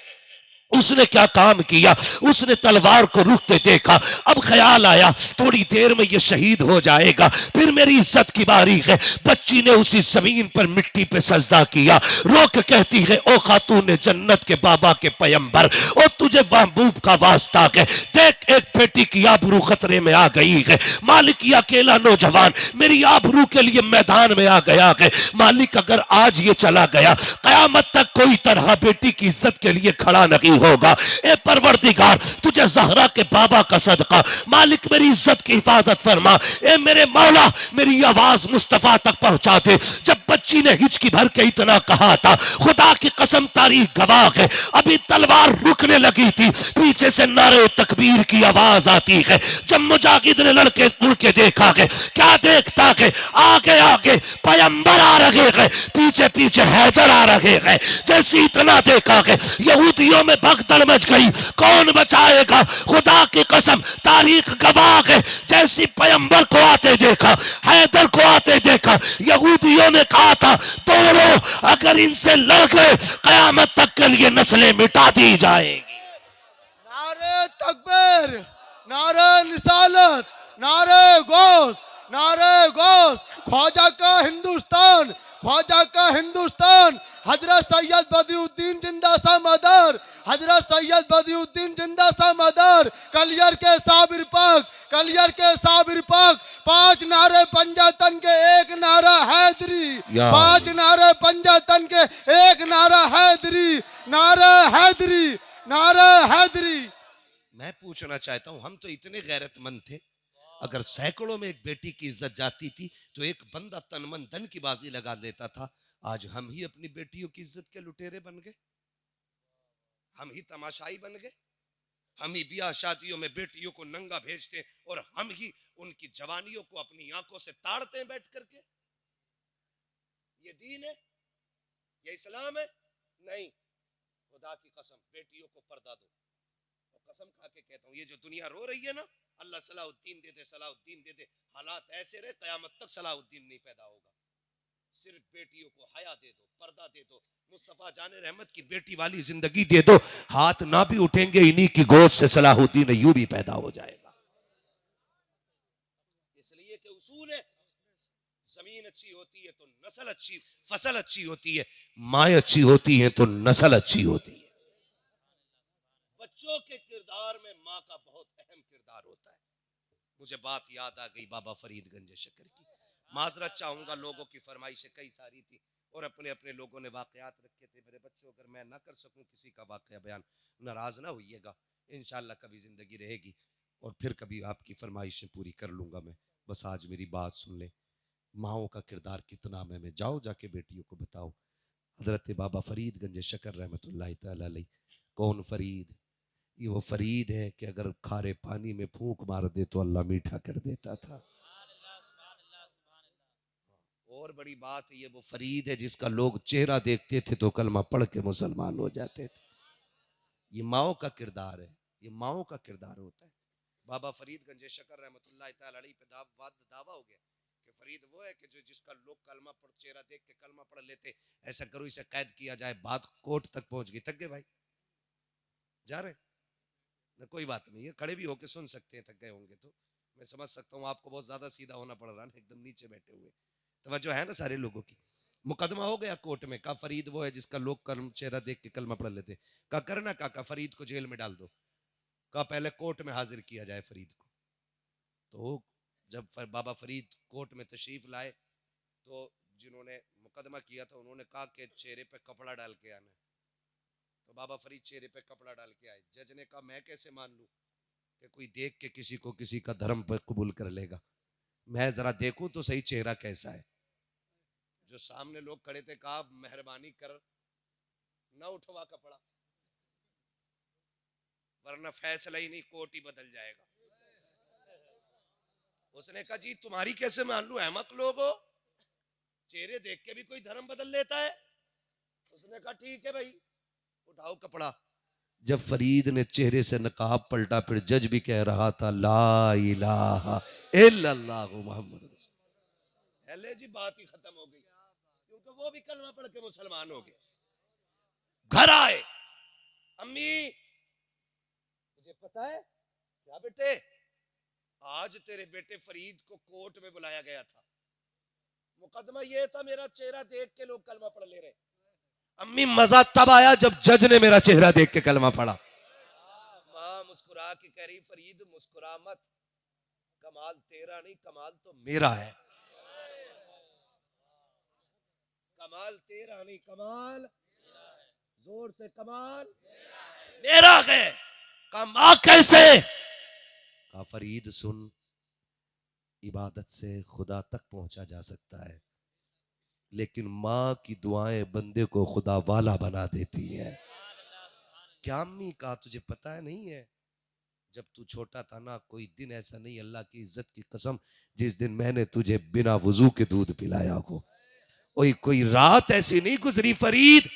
उसने क्या काम किया? उसने तलवार को रुकते देखा, अब ख्याल आया थोड़ी देर में ये शहीद हो जाएगा, फिर मेरी इज्जत की बारी है। बच्ची ने उसी जमीन पर मिट्टी पे सजदा किया, रोक कहती है ओ खातून जन्नत के बाबा के पैगंबर, ओ तुझे महबूब का वास्ता है, देख एक बेटी की आबरू खतरे में आ गई है। मालिक ये अकेला नौजवान मेरी आबरू के लिए मैदान में आ गया है। मालिक अगर आज ये चला गया, कयामत तक कोई तरह बेटी की इज्जत के लिए खड़ा नहीं होगा। ए परवरदिगार तुझे जहरा के बाबा का सदका, मालिक मेरी इज्जत की हिफाजत फरमा। ए मेरे मौला मेरी आवाज मुस्तफा तक पहुंचा दे। जब बच्ची ने हिचकी भर के इतना कहा था, खुदा की कसम तारीख गवाह है, अभी तलवार रुकने लगी थी, पीछे से नारे तकबीर की आवाज आती है। जब मुजाहिद ने लड़के मुड़ के देखा है, क्या देखता है? आगे आगे पैगंबर आ रहे हैं, पीछे पीछे हैदर आ रहे हैं। जैसे इतना देखा है, यहूदियों में भगदड़ मच गई, कौन बचाएगा? खुदा की कसम तारीख गवाह है, जैसी पैगंबर को आते देखा, हैदर को आते देखा, यहूदियों ने कहा था दोनों अगर इनसे लड़ गए कयामत तक के लिए नस्लें मिटा दी जाएगी। नारे तकबीर, नारे रिसालत, नारे गौस, नारे गौस। ख्वाजा का हिंदुस्तान, ख्वाजा का हिंदुस्तान। हजरत सैयद बदियुद्दीन जिंदा सा मदर, हजरत सैयद बदियुद्दीन जिंदा सा मदर। कलियर के साबिर पाक, कलियर के साबिर पाक। 5 नारे पंजातन के एक नारा हैदरी, 5 नारे पंजातन के एक नारा हैदरी, नारा हैदरी, नारा हैदरी। मैं पूछना चाहता हूं, हम तो इतने गैरतमंद थे, अगर सैकड़ों में एक बेटी की इज्जत जाती थी तो एक बंदा तन मन धन की बाजी लगा देता था। आज हम ही अपनी बेटियों की इज्जत के लुटेरे बन गए, हम ही तमाशाई बन गए। हम ही ब्याह शादियों में बेटियों को नंगा भेजते और हम ही उनकी जवानियों को अपनी आंखों से ताड़ते हैं बैठ करके। ये दीन है? ये इस्लाम है? नहीं। खुदा की कसम, बेटियों को पर्दा दो। और कसम खा के कहता हूं, ये जो दुनिया रो रही है ना, अल्लाह सलाहुद्दीन दे दे, सलाहुद्दीन दे दे, हालात ऐसे रहे कयामत तक सलाहुद्दीन नहीं पैदा होगा। सिर्फ बेटियों को हया दे दो, पर्दा दे दो, मुस्तफा जाने रहमत की बेटी वाली जिंदगी दे दो, हाथ ना भी उठेंगे इन्हीं की गोद से सलाहुद्दीन अय्यूबी पैदा हो जाएगा। इसलिए कि उसूल है, जमीन अच्छी होती है तो नस्ल अच्छी, फसल अच्छी होती है, माँ अच्छी होती है तो नस्ल अच्छी होती है। बच्चों के किरदार में माँ का बहुत अहम किरदार होता है। मुझे बात याद आ गई बाबा फरीदगंज शक्कर की। माजरत चाहूंगा, लोगों की फरमाइशें कई सारी थी और अपने अपने लोगों ने वाकयात रखे थे। मेरे बच्चों, अगर मैं ना कर सकूं किसी का वाकया बयान, नाराज ना होइएगा, इंशाल्लाह कभी जिंदगी रहेगी और फिर कभी आपकी फरमाइशें पूरी कर लूंगा मैं। बस आज मेरी बात सुन ले, माओ का किरदार कितना में जाओ जाके बेटियों को बताओ। हजरत बाबा फरीदगंज शक्कर रहमतुल्लाह तआला अलैह, कौन फरीद? ये वो फरीद है कि अगर खारे पानी में फूंक मार दे तो अल्लाह मीठा कर देता था। और बड़ी बात, ये वो फरीद है जिसका लोग चेहरा देखते थे तो कलमा पढ़ के मुसलमान हो जाते थे। ये माओ का किरदार है, ये माओ का किरदार होता है। बाबा फरीदगंज शक्कर रहमतुल्लाह तआला अलैह पे दावा हो गया कि फरीद वो है कि जो जिसका लोग कलमा पढ़, चेहरा देख के कलमा पढ़ लेते। ऐसा करो इसे कैद किया जाए। बात कोर्ट तक पहुंच गई। थक गए भाई? जा रहे ना? कोई बात नहीं है, खड़े भी होके सुन सकते हैं। थक गए होंगे तो मैं समझ सकता हूँ, आपको बहुत ज्यादा सीधा होना पड़ रहा है ना, एकदम नीचे बैठे हुए। तवज्जो है ना सारे लोगों की? मुकदमा हो गया कोर्ट में। कहा फरीद वो है जिसका लोग कलम चेहरा देख के कलमा पढ़ लेते। कहा करना का फरीद को जेल में डाल दो। कहा पहले कोर्ट में हाजिर किया जाए फरीद को। तो जब बाबा फरीद कोर्ट में तशरीफ लाए तो जिन्होंने मुकदमा किया था उन्होंने कहा कि चेहरे पे कपड़ा डाल के आना। तो बाबा फरीद चेहरे पे कपड़ा डाल के आए। जज ने कहा मैं कैसे मान लूं कि कोई देख के किसी को किसी का धर्म पर कबूल कर लेगा? मैं जरा देखूं तो सही चेहरा कैसा है। जो सामने लोग खड़े थे कहा मेहरबानी कर ना उठवा कपड़ा, वरना फैसला ही नहीं, कोर्ट ही बदल जाएगा। उसने कहा जी तुम्हारी कैसे मान लूं, अहमक लोग हो, चेहरे देख के भी कोई धर्म बदल लेता है। उसने कहा ठीक है भाई उठाओ कपड़ा। जब फरीद ने चेहरे से नकाब पलटा, फिर जज भी कह रहा था ला इलाहा इल्लल्लाह मुहम्मद रसूल। अल्लाह जी बात ही खत्म हो गई, क्योंकि वो भी कलमा पढ़ के मुसलमान हो गए। घर आए, अम्मी मुझे पता है क्या बेटे, आज तेरे बेटे फरीद को कोर्ट में बुलाया गया था। मुकदमा ये था मेरा चेहरा देख के लोग कलमा पढ़ ले रहे। अम्मी मजा तब आया जब जज ने मेरा चेहरा देख के कलमा पढ़ा। मां मुस्कुरा के कह रही फरीद मुस्कुरा मत, कमाल तेरा नहीं कमाल तो मेरा है। कमाल तेरा नहीं कमाल, जोर से कमाल मेरा है। कमा कैसे? का फरीद सुन, इबादत से खुदा तक पहुंचा जा सकता है, लेकिन माँ की दुआएं बंदे को खुदा वाला बना देती हैं। क्या अम्मी का तुझे पता है नहीं है? जब तू छोटा था ना, कोई दिन ऐसा नहीं, अल्लाह की इज्जत की कसम, जिस दिन मैंने तुझे बिना वजू के दूध पिलाया हो। कोई रात ऐसी नहीं गुजरी फरीद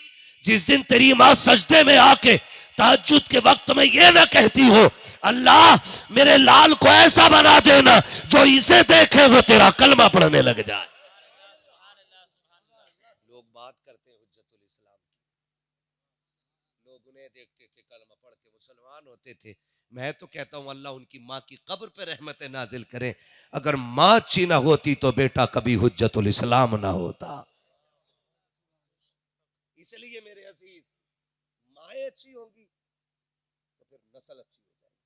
जिस दिन तेरी माँ सजदे में आके तहज्जुद के वक्त में ये ना कहती हो अल्लाह मेरे लाल को ऐसा बना देना जो इसे देखे वो तेरा कलमा पढ़ने लग जाए। लोग बात करते हैं हुज्जतुल इस्लाम की, लोग उन्हें देखते थे कलमा पढ़ के मुसलमान होते थे। मैं तो कहता हूं अल्लाह उनकी माँ की कब्र पे रहमत नाजिल करे। अगर माँ अच्छी ना होती तो बेटा कभी हुज्जतुल इस्लाम ना होता। इसलिए मेरे अजीज, माएँ अच्छी होंगी तो फिर नस्ल अच्छी हो जाएगी।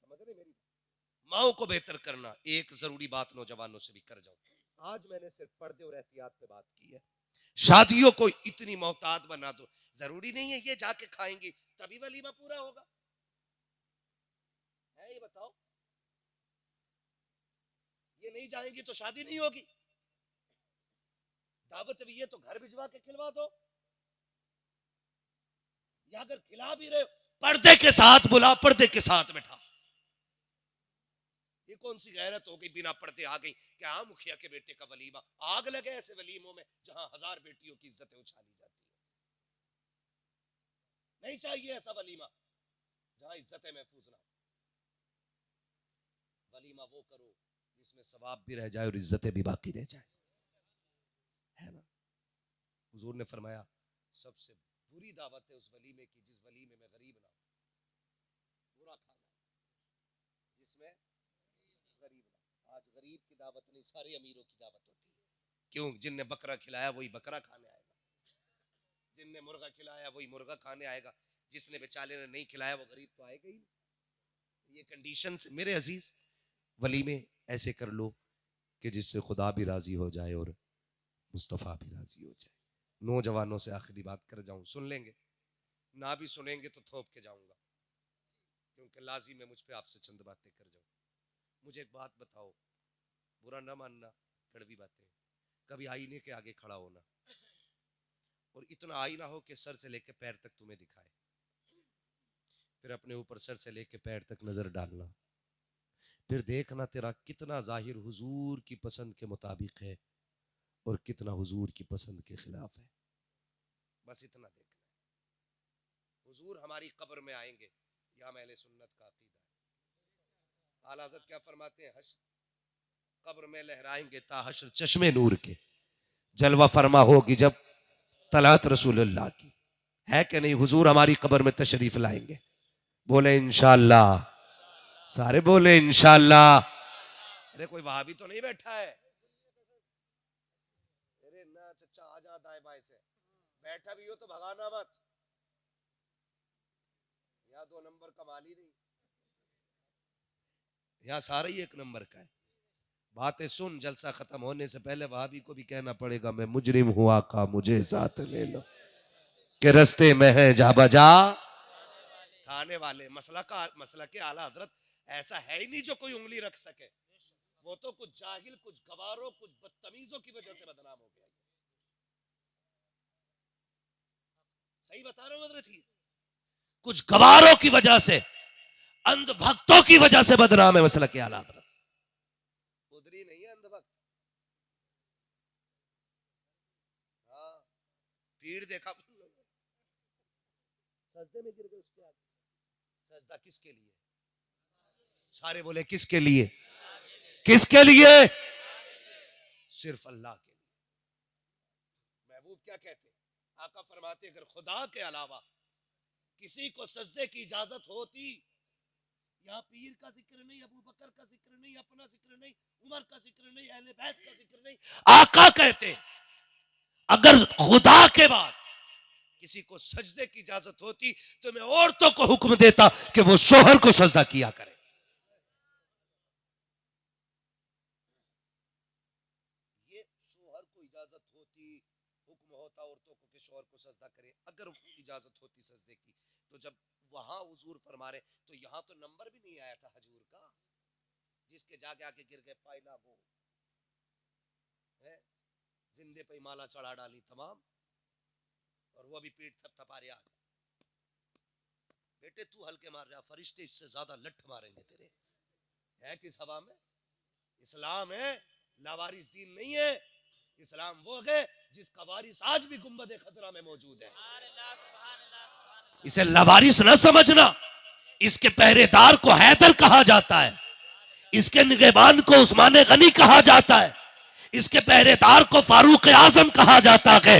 समझ रहे मेरी? माओ को बेहतर करना। एक जरूरी बात नौजवानों से भी कर जाऊं, आज मैंने सिर्फ पर्दे और एहतियात पे बात की है। शादियों को इतनी मोहतात बना दो, जरूरी नहीं है ये जाके खाएंगी तभी वलीमा पूरा होगा है, ये बताओ। नहीं जाएंगी तो शादी नहीं होगी। दावत भी है तो घर भिजवा के खिलवा दो, या अगर खिला भी रहे हो पर्दे के साथ बुला, पर्दे के साथ बैठा। ये कौन सी गैरत हो गई, बिना पर्दे आ गई क्या मुखिया के बेटे का वलीमा। आग लगे ऐसे वलीमों में जहां 1000 बेटियों की इज्जतें उछाली जाती है। नहीं चाहिए ऐसा वलीमा जहां इज्जतें महफूज ना हो। वलीमा वो करो जिसमें सवाब भी रह जाए और इज्जतें भी बाकी रह जाए, है ना। हुजूर ने फरमाया सबसे बुरी दावत है उस वलीमे की जिस वलीमे में गरीब ना हो। बुरा खाना जिसमें गरीब ना। आज गरीब की दावत नहीं, सारे अमीरों की दावत होती है। क्यों? जिनने बकरा खिलाया वही बकरा खाने आएगा, जिनने मुर्गा खिलाया वही मुर्गा खाने आएगा, जिसने बेचारे ने नहीं खिलाया वो गरीब तो आएगा ही नहीं। ये कंडीशन से मेरे अजीज वलीमे ऐसे कर लो कि जिससे खुदा भी राजी हो जाए और मुस्तफ़ा भी राजी हो जाए। नौजवानों से आखिरी बात कर जाऊं, सुन लेंगे ना भी सुनेंगे तो थोप के जाऊंगा, क्योंकि लाजिम है मुझ पे आपसे चंद बातें कर जाऊं। मुझे एक बात बताओ, बुरा ना मानना, कड़वी बातें, कभी आईने के आगे खड़ा होना और इतना आईना हो कि सर से लेके पैर तक तुम्हें दिखाए, फिर अपने ऊपर सर से लेके पैर तक नजर डालना, फिर देखना तेरा कितना जाहिर हुजूर की पसंद के मुताबिक है और कितना हुजूर की पसंद के खिलाफ है। बस इतना देखना है। हुजूर हमारी कब्र में आएंगे, यह अहले सुन्नत का अकीदा है। आला हज़रत क्या फरमाते हैं, हश्र कब्र में लहराएंगे ता हश्र चश्मे नूर के, जलवा फरमा होगी जब तलात रसूलुल्लाह की। है कि नहीं? हुजूर हमारी कब्र में तशरीफ लाएंगे। बोले इंशाअल्लाह, सारे बोले इंशाअल्लाह। अरे कोई वहां भी तो नहीं बैठा है? अरे ना चचा आ जा दाएं बाएं से, बैठा भी हो तो भगाना मत, यहाँ 2 नंबर का माल ही नहीं, यहाँ सारा ही 1 नंबर का है। बातें सुन, जलसा खत्म होने से पहले वहाबी को भी कहना पड़ेगा मैं मुजरिम हुआ का मुझे साथ ले लो, के रस्ते में है जा बजा थाने वाले। मसला के आला हजरत ऐसा है ही नहीं जो कोई उंगली रख सके। वो तो कुछ जाहिल, कुछ गवारों, कुछ बदतमीजों की वजह से बदनाम हो गया। सही बता रहा हूं हजरत ही, कुछ गवारों की वजह से, अंधभक्तों की वजह से बदनाम है मसला के आला हजरत। उधरी नहीं है अंधभक्त। हाँ, भीड़ देखा, सजदे में गिर गए उसके आगे। सजदा किसके लिए? सारे बोले किसके लिए? किसके लिए? सिर्फ अल्लाह के लिए। महबूब क्या कहते? आका फरमाते अगर खुदा के अलावा किसी को सजदे की इजाजत होती, यहाँ पीर का जिक्र नहीं, अबू बकर का जिक्र नहीं, अपना जिक्र नहीं, उमर का जिक्र नहीं, अहले बैत का जिक्र नहीं, आका कहते अगर खुदा के बाद किसी को सजदे की इजाजत होती तो मैं औरतों को हुक्म देता कि वो शोहर को सजदा किया करे। ये शोहर को इजाजत होती, हुक्म होता औरतों को कि शोहर को सजदा करे। अगर इजाजत होती सजदे की तो जब वहां हुजूर फरमा रहे तो यहां तो नंबर भी नहीं आया था हजूर का। जिसके जाके आके गिर गए पायला वो है, जिंदे पे माला चढ़ा डाली तमाम, और वो अभी पीठ थपथपा रहा। बेटे तू हल्के मार रहा, फरिश्ते इससे ज्यादा लठ मारेंगे तेरे। है किस हवा में? इस्लाम है, लावारिस दीन नहीं है। इस्लाम वो है जिसका वारिस आज भी गुंबद खजरा में मौजूद है। इसे लावारिस न समझना। इसके पहरेदार को हैदर कहा जाता है, इसके निगहबान को उस्मान गनी कहा जाता है, इसके पहरेदार को फारूक आजम कहा जाता है,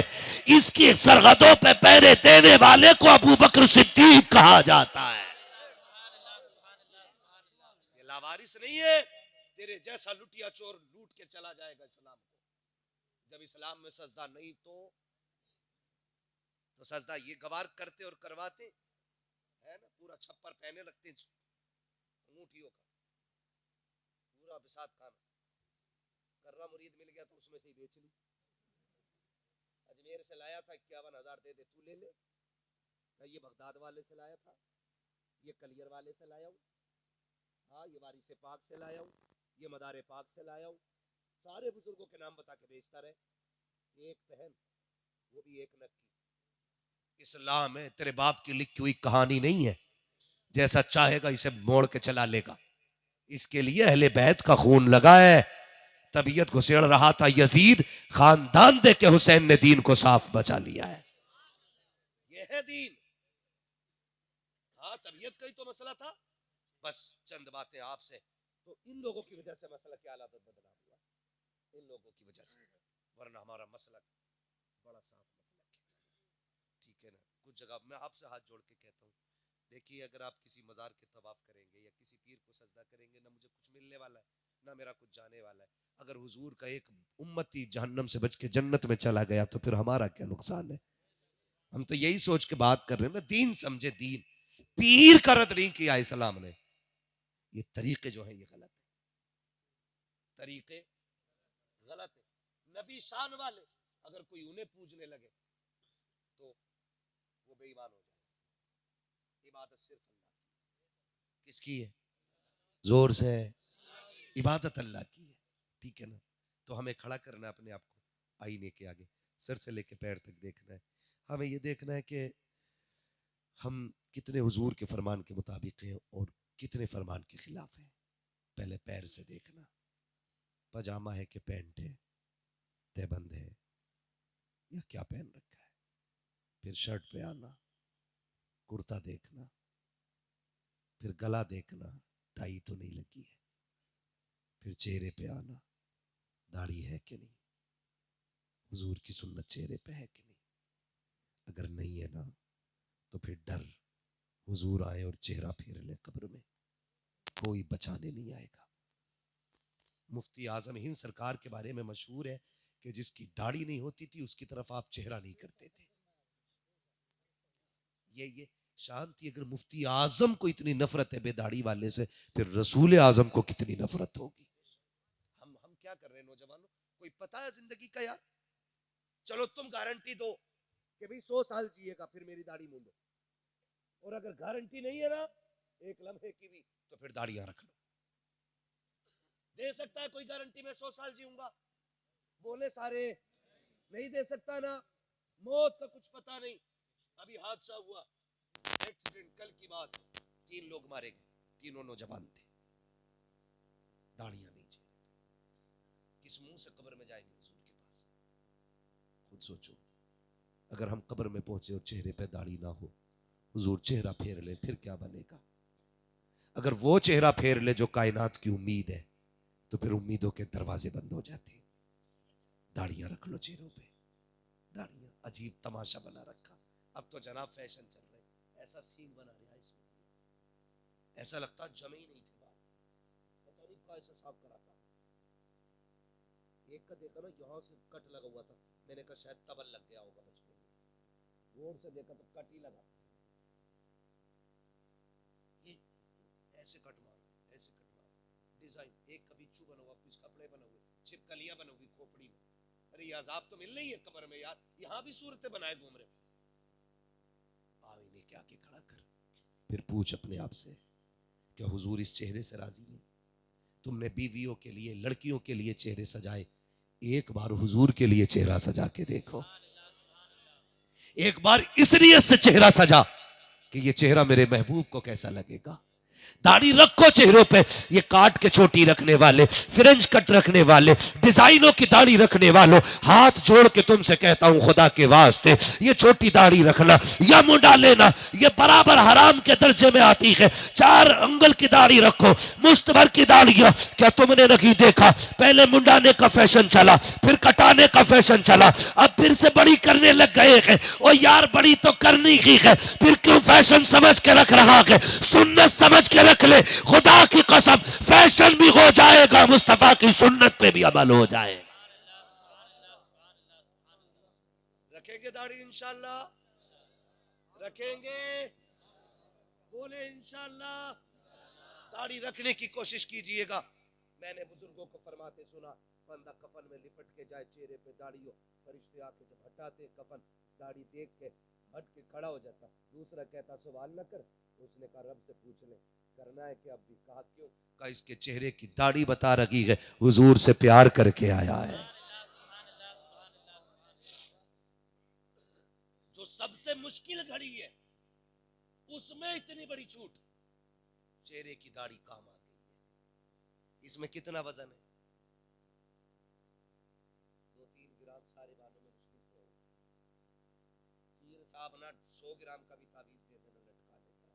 इसकी सरहदों पे पहरे देने वाले को अबू बकर सिद्दीक कहा जाता है। ये लावारिस नहीं है। तेरे जैसा लुटिया चोर लूट के चला जाएगा इस्लाम को। जब इस्लाम में सजदा नहीं तो सजदा ये गवार करते और करवाते है ना। पूरा छप्पर पहने रखते अंगूठियों का, पूरा बिसात खाना। कर्रा मुरीद मिल गया तो उसमें से ही बेच ली। अजमेर से लाया था 51,000 दे दे, तू ले ले। ये बगदाद वाले से लाया था, ये कलियर वाले से लाया हूँ, हाँ ये वारिस पाक से लाया हूँ, ये मदार पाक से लाया हूँ, सारे बुजुर्गों के नाम बता के बेचता रहे। एक बहन, वो भी एक नक की। इस्लाम है, तेरे बाप की लिखी हुई कहानी नहीं है, जैसा चाहेगा इसे मोड़ के चला लेगा। इसके लिए अहले बैत का खून लगा है। तबीयत घुसेड़ रहा था यजीद, खानदान दे के हुसैन ने दीन को साफ बचा लिया है। यह है दीन। हाँ, तबीयत का ही तो मसला था। बस चंद बातें आपसे, तो इन लोगों की वजह से मसला क्या आदत बदनाम हुआ, इन लोगों की वजह से, वरना हमारा मसला बड़ा साफ मसला है। ठीक है ना। कुछ जगह मैं आपसे हाथ जोड़ के कहता हूँ, देखिए अगर आप किसी मजार के तवाफ करेंगे या किसी पीर को सजदा करेंगे, ना मुझे कुछ मिलने वाला है ना मेरा कुछ जाने वाला है। अगर हुजूर का एक उम्मती जहन्नम से बच के जन्नत में चला गया तो फिर हमारा क्या नुकसान है। हम तो यही सोच के बात कर रहे हैं ना, दीन समझे दीन। पीर का रद्द नहीं किया इस्लाम ने। ये तरीके जो है ये गलत है, तरीके गलत है। नबी शान वाले अगर कोई उन्हें पूजने लगे तो वो बेईमान हो जाए। इबादत सिर्फ अल्लाह की। किसकी है? जोर से। इबादत अल्लाह की है। ठीक है ना। तो हमें खड़ा करना है अपने आप को आईने के आगे, सर से लेके पैर तक देखना है। हमें ये देखना है कि हम कितने हुजूर के फरमान के मुताबिक हैं और कितने फरमान के खिलाफ हैं। पहले पैर से देखना, पजामा है कि पैंट है, तहबंद है या क्या पहन रखा है। फिर शर्ट पे आना, कुर्ता देखना, फिर गला देखना, टाई तो नहीं लगी है। फिर चेहरे पे आना, दाढ़ी है कि नहीं, हुजूर की सुन्नत चेहरे पे है कि नहीं। अगर नहीं है ना तो फिर डर, हुजूर आए और चेहरा फेर ले कब्र में, कोई बचाने नहीं आएगा। मुफ्ती आजम हिंद सरकार के बारे में मशहूर है कि जिसकी दाढ़ी नहीं होती थी उसकी तरफ आप चेहरा नहीं करते थे। ये शांति। अगर मुफ्ती आजम को इतनी नफरत है बेदाढ़ी वाले से, फिर रसूल आजम को कितनी नफरत होगी। हम क्या कर रहे हैं नौजवानों, कोई पता है जिंदगी का यार? चलो तुम गारंटी दो कि भाई 100 साल जिएगा फिर मेरी दाढ़ी मूंदो, और अगर गारंटी नहीं है ना एक लम्हे की भी, तो फिर दाढ़ियां रख लो। दे सकता है कोई गारंटी मैं 100 साल जीऊंगा? बोले सारे नहीं दे सकता ना। मौत का कुछ पता नहीं। अभी हादसा हुआ, एक्सीडेंट, कल की बात, 3 लोग मारे गए, तीनों नौजवान थे, दाढ़ियां नहीं चेहरे पे। किस मुंह से कब्र में जाएंगे हुजूर के पास? खुद सोचो, अगर हम कब्र में पहुंचे और चेहरे पे दाढ़ी ना हो, हुजूर चेहरा फेर ले, फिर क्या बनेगा? अगर वो चेहरा फेर ले जो कायनात की उम्मीद है, तो फिर उम्मीदों के दरवाजे बंद हो जाते हैं। दाढ़ियां रख लो चेहरों पे, दाढ़ियां अजीब तमाशा बना रखा। अब तो जनाब फैशन चल रहा है, ऐसा सीन बना रहा है इसमें, ऐसा लगता जमे ही नहीं थे बाल, पता नहीं कैसे साफ करा था। एक का देखा ना, यहाँ से कट लगा हुआ था, मैंने कहा शायद तबल लग गया होगा बचपन में, गौर से देखा तो कट ही लगा। ये ऐसे कट मार, ऐसे कट मार, डिजाइन, एक का बिच्छू बना हुआ, कुछ कपड़े बने हुए, छिपकलियां बनी हुई खोपड़ी में। अरे ये अजाब तो मिल नहीं है कब्र में यार, यहाँ भी सूरतें बनाए घूम रहे। आईने के आगे खड़ा कर, फिर पूछ अपने आप से, क्या हुजूर इस चेहरे से राजी नहीं? तुमने बीवियों के लिए, लड़कियों के लिए चेहरे सजाए, एक बार हुजूर के लिए चेहरा सजा के देखो। एक बार इस नियत से चेहरा सजा कि ये चेहरा मेरे महबूब को कैसा लगेगा। दाढ़ी रखो चेहरों पे, ये काट के छोटी रखने वाले, फ्रेंच कट रखने वाले, डिजाइनों की दाढ़ी रखने वालों, हाथ जोड़ के तुमसे कहता हूं खुदा के वास्ते, ये छोटी दाढ़ी रखना या मुंडा लेना ये बराबर हराम के दर्जे में आती है। 4 अंगल की दाढ़ी रखो, मुश्त भर की दाढ़ियां। क्या तुमने नहीं देखा, पहले मुंडाने का फैशन चला, फिर कटाने का फैशन चला, अब फिर से बड़ी करने लग गए हैं। ओ यार बड़ी तो करनी ही है, फिर क्यों फैशन समझ के रख रहा है? सुन्नत समझ के रख ले, खुदा की कसम फैशन भी हो जाएगा, मुस्तफा की सुन्नत पे भी अमल हो जाएगा। रखेंगे दाढ़ी इंशाल्लाह, रखेंगे, बोले इंशाल्लाह। दाढ़ी रखने की कोशिश कीजिएगा। मैंने बुजुर्गों को फरमाते सुना, बंदा कफन में लिपट के जाए, चेहरे पे दाढ़ी हो, फरिश्ते आके जब हटाते कफन, दाढ़ी देख के हट के खड़ा हो जाता। दूसरा कहता सवाल न कर, उसने कहा रब से पूछ ले, करना है कि अब भी कहा क्यों? का इसके चेहरे की दाढ़ी बता रखी है, हुजूर से प्यार करके आया है। जो सबसे मुश्किल घड़ी है उसमें इतनी बड़ी छूट, चेहरे की दाढ़ी काम आ गई है। इसमें कितना वजन है? 2-3 ग्राम सारे बालों में मुश्किल से हो। पीर साहब ना 100 ग्राम का भी तावीज दे देना लटका देता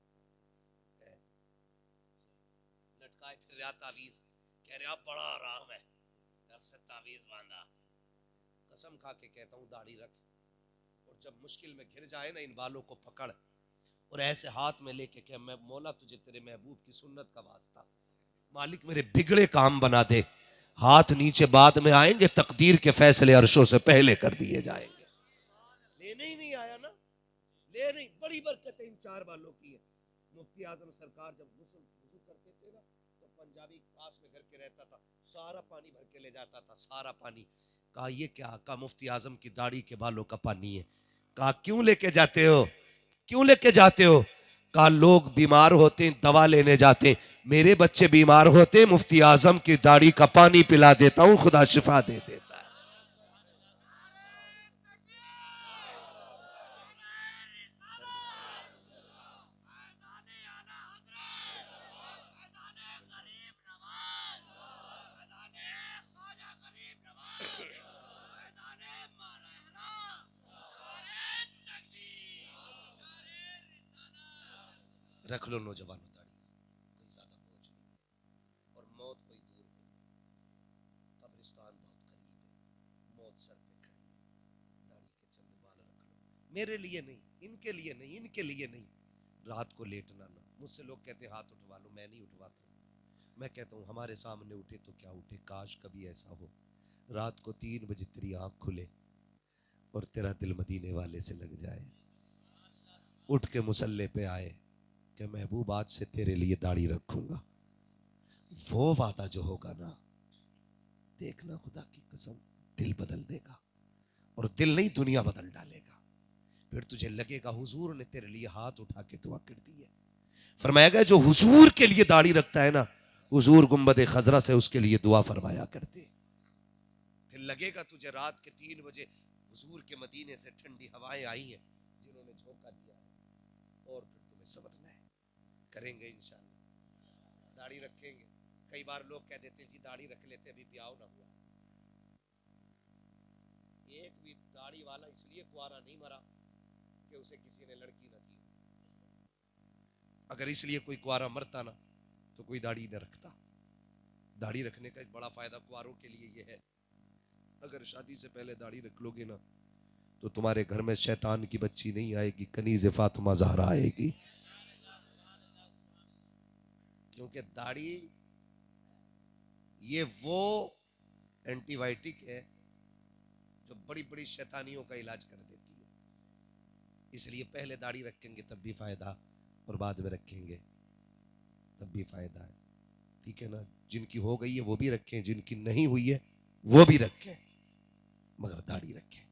है, लटकाए फिर रहा तावीज, कह रहा बड़ा आराम है, तब से तावीज बांधा। कसम खा के कहता हूँ दाढ़ी रख, और जब मुश्किल में घिर जाए ना इन बालों को पकड़ और ऐसे हाथ में लेके कह, मैं मौला तुझे तेरे महबूब की सुन्नत का वास्ता, मालिक मेरे बिगड़े काम बना दे। हाथ नीचे बाद में आएंगे, तकदीर के फैसले अर्शों से पहले कर दिए जाएंगे। लेने ही नहीं आया ना, ले नहीं। बड़ी बरकत इन 4 बालों की है। मुफ्ती आजम सरकार जब वुजू करते थे ना, तो पंजाबी पास में घर के रहता था, सारा पानी भर के ले जाता था, सारा पानी। कहा ये क्या? कहा मुफ्ती आजम की दाढ़ी के बालों का पानी है। कहा क्यों लेके जाते हो, क्यों लेके जाते हो? कहा लोग बीमार होते हैं, दवा लेने जाते हैं, मेरे बच्चे बीमार होते हैं, मुफ्ती आजम की दाढ़ी का पानी पिला देता हूं, खुदा शिफा दे देता है। रख लो नौजवानों दाढ़ी, कोई ज्यादा बोझ नहीं है, और मौत कोई दूर नहीं, कब्रिस्तान बहुत करीब है, मौत सर पे खड़ी है। दाढ़ी के चंद बाल रख लो, मेरे लिए नहीं, इनके लिए नहीं, इनके लिए नहीं। रात को लेटना ना, मुझसे लोग कहते हाथ उठवा लो, मैं नहीं उठवाता। मैं कहता हूँ हमारे सामने उठे तो क्या उठे, काश कभी ऐसा हो रात को 3 बजे तेरी आंख खुले और तेरा दिल मदीने वाले से लग जाए, उठ के मुसल्ले पे आए कि महबूब आज से तेरे लिए दाढ़ी रखूंगा। वो वादा जो होगा ना, देखना खुदा की कसम दिल बदल देगा, और दिल नहीं दुनिया बदल डालेगा। फिर तुझे लगेगा हुजूर ने तेरे लिए हाथ उठा के दुआ कर दी है। फरमाया गया जो हुजूर के लिए दाढ़ी रखता है ना, हुजूर गुंबद खजरा से उसके लिए दुआ फरमाया करते। फिर लगेगा तुझे रात के 3 बजे हुजूर के मदीने से ठंडी हवाएं आई हैं जिन्होंने झोंका दिया है, और फिर तुम्हें समझना है करेंगे इंशाअल्लाह, दाढ़ी रखेंगे। कई बार लोग कह देते हैं जी दाढ़ी रख लेते अभी ब्याह ना हुआ। एक भी दाढ़ी वाला इसलिए कुआरा नहीं मरा कि उसे किसी ने लड़की न दी। अगर इसलिए कोई कुआरा मरता ना तो कोई दाढ़ी न रखता। दाढ़ी रखने का एक बड़ा फायदा कुआरों के लिए यह है, अगर शादी से पहले दाढ़ी रख लोगे ना तो तुम्हारे घर में शैतान की बच्ची नहीं आएगी, कनीज़ फातिमा ज़हरा आएगी। क्योंकि दाढ़ी ये वो एंटीबायोटिक है जो बड़ी बड़ी शैतानियों का इलाज कर देती है। इसलिए पहले दाढ़ी रखेंगे तब भी फायदा, और बाद में रखेंगे तब भी फायदा है। ठीक है ना? जिनकी हो गई है वो भी रखें, जिनकी नहीं हुई है वो भी रखें, मगर दाढ़ी रखें।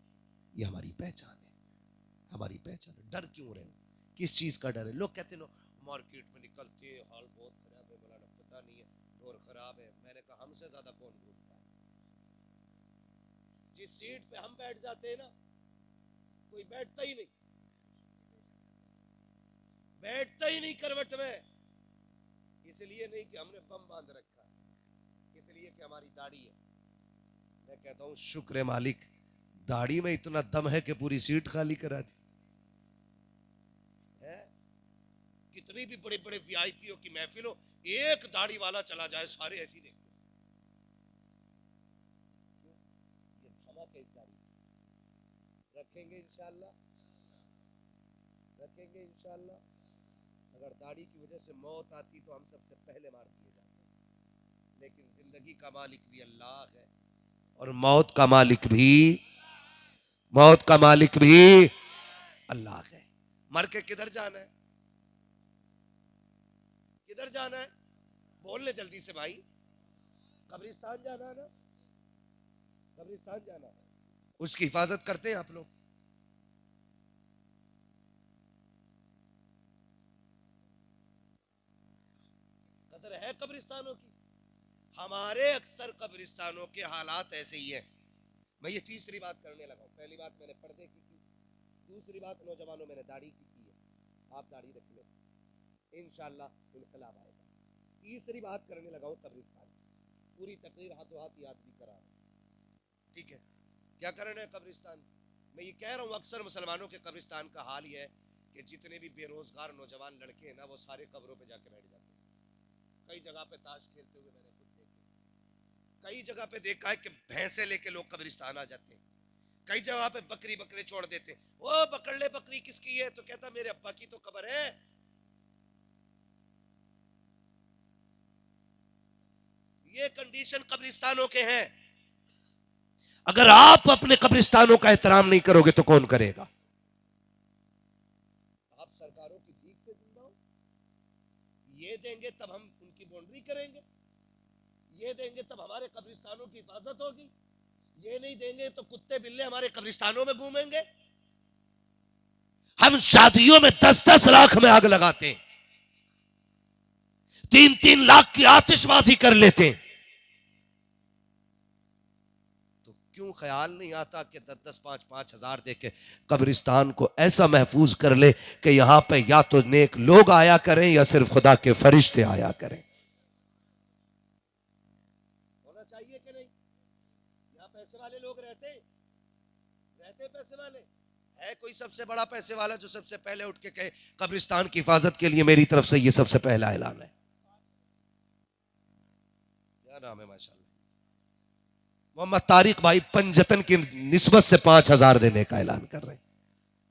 ये हमारी पहचान है, हमारी पहचान है। डर क्यों रहे हो? किस चीज का डर है? लोग कहते हैं मार्केट में निकलते हैं हाल बहुत खराब है, मौलाना पता नहीं है दौर खराब है। मैंने कहा हमसे ज्यादा कौन घूमता है? जिस सीट पे हम बैठ जाते हैं ना कोई बैठता ही नहीं, बैठता ही नहीं करवट में। इसलिए नहीं कि हमने बम बांध रखा, इसलिए कि हमारी दाढ़ी है। मैं कहता हूं शुक्र मालिक, दाढ़ी में इतना दम है कि पूरी सीट खाली करा दी है। कितनी भी बड़े बड़े वीआईपीओ की महफिल हो, एक दाढ़ी वाला चला जाए सारे ऐसी देखते। ये धमक है इस दाढ़ी। रखेंगे इंशाअल्लाह, रखेंगे इंशाअल्लाह। अगर दाढ़ी की वजह से मौत आती तो हम सबसे पहले मार दिए जाते, लेकिन जिंदगी का मालिक भी अल्लाह है और मौत का मालिक भी, मौत का मालिक भी अल्लाह है। मर के किधर जाना है? किधर जाना है? बोल ले जल्दी से भाई। कब्रिस्तान जाना है ना, कब्रिस्तान जाना है। उसकी हिफाजत करते हैं आप लोग? कदर है कब्रिस्तानों की? हमारे अक्सर कब्रिस्तानों के हालात ऐसे ही हैं। मैं ये तीसरी बात करने लगा हूं। पहली बात मैंने पर्दे की, दूसरी बात नौजवानों मैंने दाढ़ी की है। आप दाढ़ी रख लो, इंशाअल्लाह इनकलाब आएगा। तीसरी बात करने लगा हूं कब्रिस्तान। पूरी तकरीर हाथों हाथ याद भी करा, ठीक है? क्या करना है कब्रिस्तान? मैं ये कह रहा हूँ अक्सर मुसलमानों के कब्रिस्तान का हाल ये है कि जितने भी बेरोजगार नौजवान लड़के हैं ना, वो सारे कब्रों पे जाके बैठ जाते हैं। कई जगह पे ताश खेलते हुए मैंने खुद देखे। कई जगह पे देखा है कि भैंसे लेके लोग कब्रिस्तान आ जाते हैं। कई जगह पे बकरी बकरे छोड़ देते हैं। ओ पकड़ ले, बकरी किसकी है? तो कहता मेरे अब्बा की तो कब्र है। ये कंडीशन कब्रिस्तानों के हैं। अगर आप अपने कब्रिस्तानों का एहतराम नहीं करोगे तो कौन करेगा? आप सरकारों की भीख पे जिंदा हो। ये देंगे तब हम उनकी बाउंड्री करेंगे, ये देंगे तब हमारे कब्रिस्तानों की हिफाजत होगी, ये नहीं देंगे तो कुत्ते बिल्ले हमारे कब्रिस्तानों में घूमेंगे। हम शादियों में 10-10 लाख में आग लगाते हैं, 3-3 लाख की आतिशबाजी कर लेते हैं। क्यों ख्याल नहीं आता कि 10-10, 5-5 हजार देके कब्रिस्तान को ऐसा महफूज कर ले कि यहां पे या तो नेक लोग आया करें या सिर्फ खुदा के फरिश्ते आया करें? होना चाहिए कि नहीं? यहां पैसे वाले लोग रहते पैसे वाले है। कोई सबसे बड़ा पैसे वाला जो सबसे पहले उठ के कहे कब्रिस्तान की हिफाजत के लिए मेरी तरफ से ये सबसे पहला ऐलान है? क्या नाम है? माशाल्लाह मोहम्मद तारिक भाई पंजतन की निस्बत से 5,000 देने का ऐलान कर रहे हैं।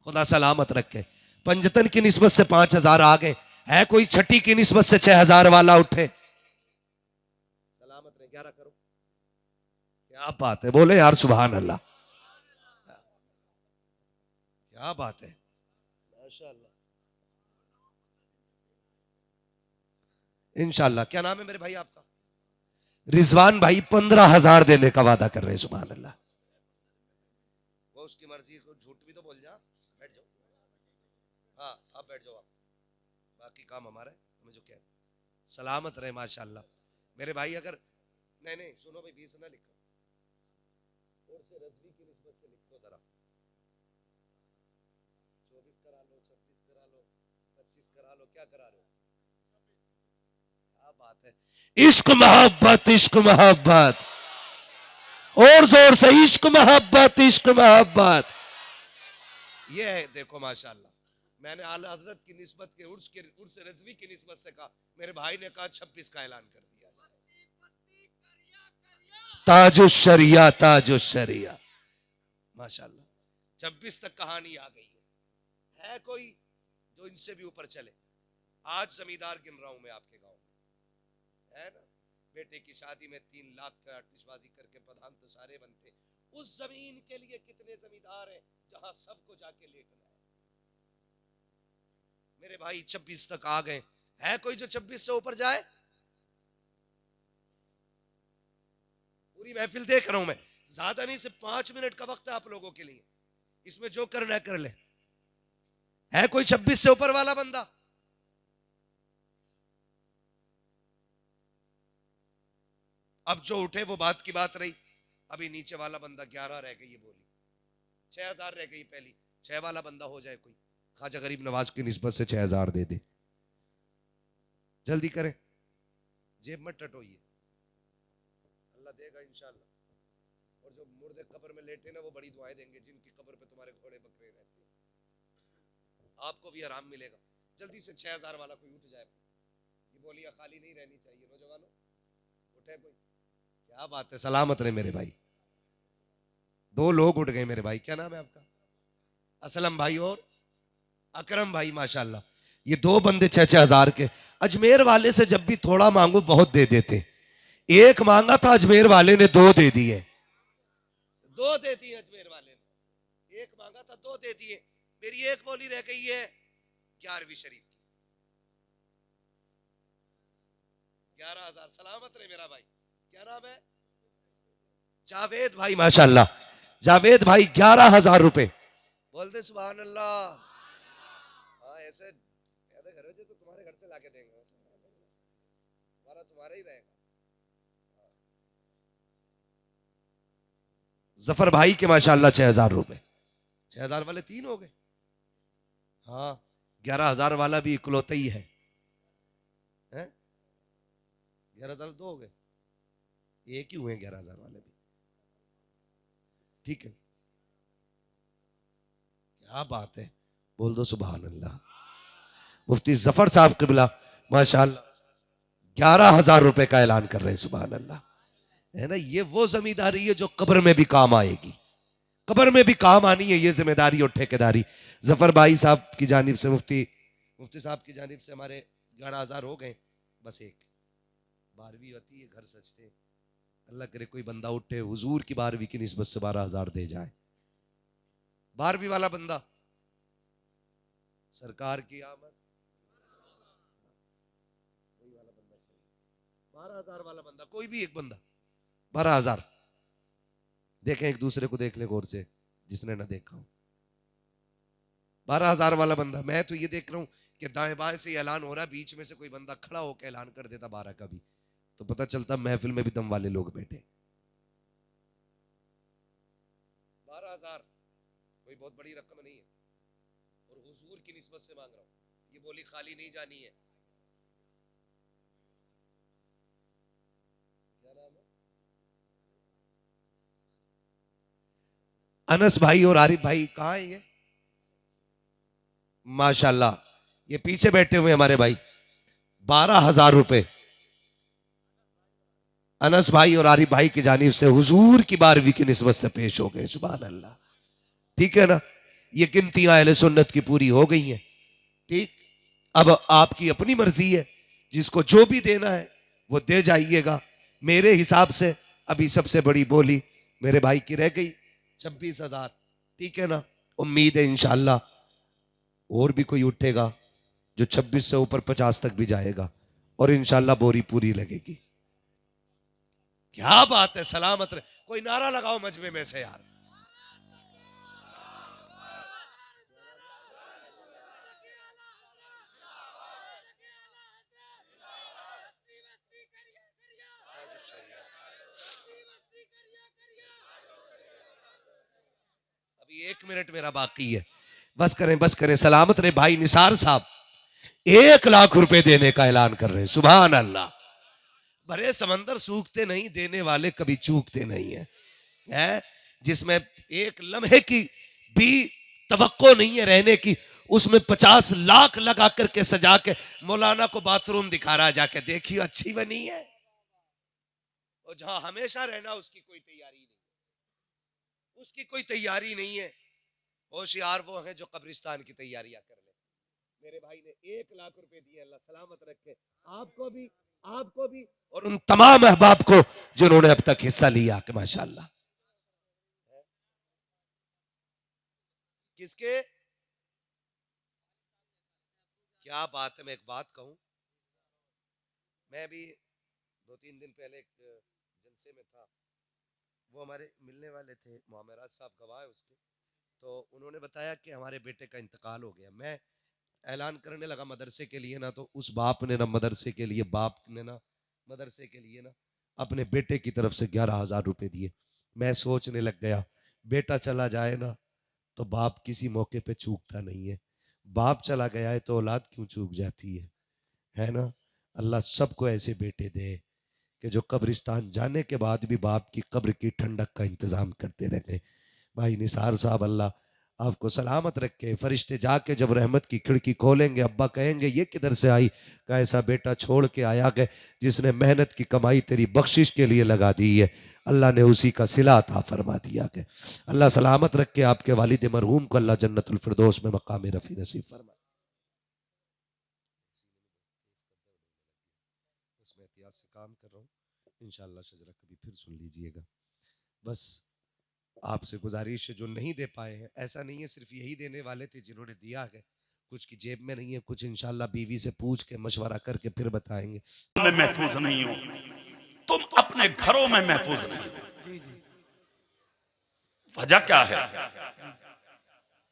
खुदा सलामत रखे। पंजतन की निस्बत से 5,000 आ गए। है कोई छठी की निस्बत से 6,000 वाला उठे? सलामत रहे। 11 करो। क्या बात है, बोले यार सुभान अल्लाह। क्या बात है, माशाअल्लाह। इंशाअल्लाह। क्या नाम है मेरे भाई आपका? रिजवान भाई 15,000 देने का वादा कर रहे हैं। सुभान अल्लाह। वो उसकी मर्जी, को झूठ भी तो बोल जा। बैठ जाओ। हाँ आप बैठ जाओ। आप बाकी काम हमारा है, हमें जो कह सलामत रहे। माशाअल्लाह मेरे भाई। अगर नहीं सुनो भाई, 20 ना लिखो, और से रजवी की निस्बत से लिखो जरा। 24 करा लो, 26 करा लो, 25 करा लो। क्या करा रहे हो? क्या बात है। इश्क मोहब्बत, इश्क मोहब्बत, और जोर से इश्क मोहब्बत, इश्क मोहब्बत। ये है देखो माशाअल्लाह। मैंने आला हजरत की निस्बत के उर्स रज़वी की निस्बत से कहा, मेरे भाई ने कहा 26 का ऐलान कर दिया। ताजुश शरिया, ताजुश शरिया। माशाअल्लाह 26 तक कहानी आ गई है कोई जो इनसे भी ऊपर चले? आज जमींदार गिन रहा हूं मैं आपके गांव में, है ना? बेटे की शादी में 3 लाख का आतिशबाजी करके प्रधान तो सारे बनते। उस जमीन के लिए कितने जमींदार हैं जहां सबको जाके लेटना है। मेरे भाई 26 तक आ गए। है कोई जो 26 से ऊपर जाए? पूरी महफिल देख रहा हूं मैं, ज्यादा नहीं, सिर्फ 5 मिनट का वक्त है आप लोगों के लिए। इसमें जो करना है कर ले। है कोई 26 से ऊपर वाला बंदा? अब जो उठे वो बात की बात रही। अभी नीचे वाला बंदा 11 रह गई, ये बोली 6,000 रह गई पहली। 6 वाला बंदा हो जाए कोई, ख्वाजा गरीब नवाज की निस्बत से 6,000 दे दे। जल्दी करें, जेब मत टटोइए, अल्लाह देगा इंशाअल्लाह। और जो मुर्दे कब्र में लेटे ना, वो बड़ी दुआएं देंगे। जिनकी कब्र पे तुम्हारे घोड़े बकरे रहते हैं, आपको भी आराम मिलेगा। जल्दी से 6,000 वाला कोई उठ जाए। ये बोलियां खाली नहीं रहनी चाहिए। नौजवानों उठे कोई? क्या बात है, सलामत रहे मेरे भाई। 2 लोग उठ गए मेरे भाई। क्या नाम है आपका? असलम भाई और अकरम भाई। माशाल्लाह ये 2 बंदे 6,000 के। अजमेर वाले से जब भी थोड़ा मांगू बहुत दे देते। एक मांगा था अजमेर वाले ने 2 दे दिए। 2 दे दिए अजमेर वाले ने। एक मांगा था 2 दे दिए। मेरी एक बोली रह गई है 11वीं शरीफ की। 11,000। सलामत रहे मेरा भाई। क्या नाम है? जावेद भाई। माशाल्लाह जावेद भाई 11,000 रुपए। बोल दे सुभान अल्लाह। हाँ ऐसे घर जैसे तुम्हारे घर से लाके देंगे। हमारा तुम्हारा ही रहेगा। जफर भाई के माशाल्लाह 6,000 रुपए, 6,000 वाले 3 हो गए। हाँ 11,000 वाला भी इकलौता ही है, 11,000 2 हो गए, एक ही हुए 11,000 वाले भी। ठीक है, क्या बात है, बोल दो सुभान अल्लाह। मुफ्ती जफर साहब क़िबला माशाल्लाह 11,000 रुपए का ऐलान कर रहे हैं, सुभान अल्लाह। है ना, ये वो जमींदारी है जो कब्र में भी काम आएगी, कब्र में भी काम आनी है ये जिम्मेदारी और ठेकेदारी। जफर भाई साहब की जानिब से, मुफ्ती साहब की जानिब से हमारे 11,000 हो गए। बस एक 12वीं होती है, घर सजते, अल्लाह करे कोई बंदा उठे हुजूर की 12वीं की निस्बत से 12,000 दे जाए। 12वीं वाला बंदा, सरकार की आमद, 12,000 वाला बंदा, कोई भी एक बंदा 12,000। देखें एक दूसरे को, देख ले गौर से जिसने ना देखा हो। 12,000 वाला बंदा, मैं तो ये देख रहा हूं कि दाएं बाएं से ऐलान हो रहा है, बीच में से कोई बंदा खड़ा होकर ऐलान कर देता 12 का भी, तो पता चलता महफिल में भी दम वाले लोग बैठे। 12,000 कोई बहुत बड़ी रकम नहीं है, और हुजूर की निस्बत से मांग रहा हूं, ये बोली खाली नहीं जानी है। क्या नाम है? अनस भाई और आरिफ भाई कहाँ है ये? माशाल्लाह, ये पीछे बैठे हुए हमारे भाई। 12,000 रुपए अनस भाई और आरिफ भाई की जानिब से हुजूर की 12वीं की निस्बत से पेश हो गए, सुभान अल्लाह। ठीक है ना, ये गिनतियां अहले सुन्नत की पूरी हो गई हैं। ठीक, अब आपकी अपनी मर्जी है, जिसको जो भी देना है वो दे जाइएगा। मेरे हिसाब से अभी सबसे बड़ी बोली मेरे भाई की रह गई 26,000। ठीक है ना, उम्मीद है इंशाअल्लाह और भी कोई उठेगा जो 26 से ऊपर 50 तक भी जाएगा, और इंशाअल्लाह बोरी पूरी लगेगी। क्या बात है, सलामत रहे। कोई नारा लगाओ मजमे में से यार। अभी 1 मिनट मेरा बाकी है, बस करें बस करें। सलामत रहे। भाई निसार साहब 1 लाख रुपए देने का ऐलान कर रहे हैं, सुभान अल्लाह। भरे समंदर सूखते नहीं, देने वाले कभी चूकते नहीं है, जिसमें एक लम्हे की भी तवक्को नहीं है रहने की, उसमें 50 लाख लगा करके सजा के मौलाना को बाथरूम दिखा रहा, जाके देखिए अच्छी बनी है। और जहां हमेशा रहना उसकी कोई तैयारी नहीं, उसकी कोई तैयारी नहीं है। होशियार वो है जो कब्रिस्तान की तैयारियां कर ले। मेरे भाई ने 1 लाख रुपए दिए, अल्लाह सलामत रखे आपको भी, आपको भी, और उन तमाम अहबाब को जिन्होंने अब तक हिस्सा लिया कि माशाल्लाह। किसके, क्या बात है। मैं एक बात कहूं, मैं भी 2-3 दिन पहले एक जलसे में था, वो हमारे मिलने वाले थे, मोहम्मद साहब गवाह है उसके, तो उन्होंने बताया कि हमारे बेटे का इंतकाल हो गया। मैं ऐलान करने लगा मदरसे के लिए ना, तो उस बाप ने ना मदरसे के लिए, बाप ने ना मदरसे के लिए ना अपने बेटे की तरफ से 11,000 रुपए दिए। मैं सोचने लग गया, बेटा चला जाए ना तो बाप किसी मौके पे चूकता नहीं है, बाप चला गया है तो औलाद क्यों चूक जाती है ना। अल्लाह सबको ऐसे बेटे दे कि जो कब्रिस्तान जाने के बाद भी बाप की कब्र की ठंडक का इंतजाम करते रहे। भाई निसार साहब अल्लाह आपको सलामत रखे। फरिश्ते जाके जब रहमत की खिड़की खोलेंगे, अब्बा कहेंगे ये किधर से आई, का ऐसा बेटा छोड़ के आया गए जिसने मेहनत की कमाई तेरी बख्शिश के लिए लगा दी है, अल्लाह ने उसी का सिला था फरमा दिया गया। अल्लाह सलामत रखे आपके वालिद मरहूम को, अल्लाह जन्नतुल फिरदौस में मकाम रफ़ी नसीब फरमा। उसमें एहतियात से काम कर रहा हूँ, इंशाअल्लाह शजरा कभी फिर सुन लीजिएगा। बस आपसे गुजारिश है, जो नहीं दे पाए हैं, ऐसा नहीं है सिर्फ यही देने वाले थे जिन्होंने दिया है, कुछ की जेब में नहीं है, कुछ इंशाअल्लाह बीवी से पूछ के मशवरा करके फिर बताएंगे। मैं महफूज नहीं हूं, तुम अपने घरों में महफूज नहीं हो। वजह क्या है,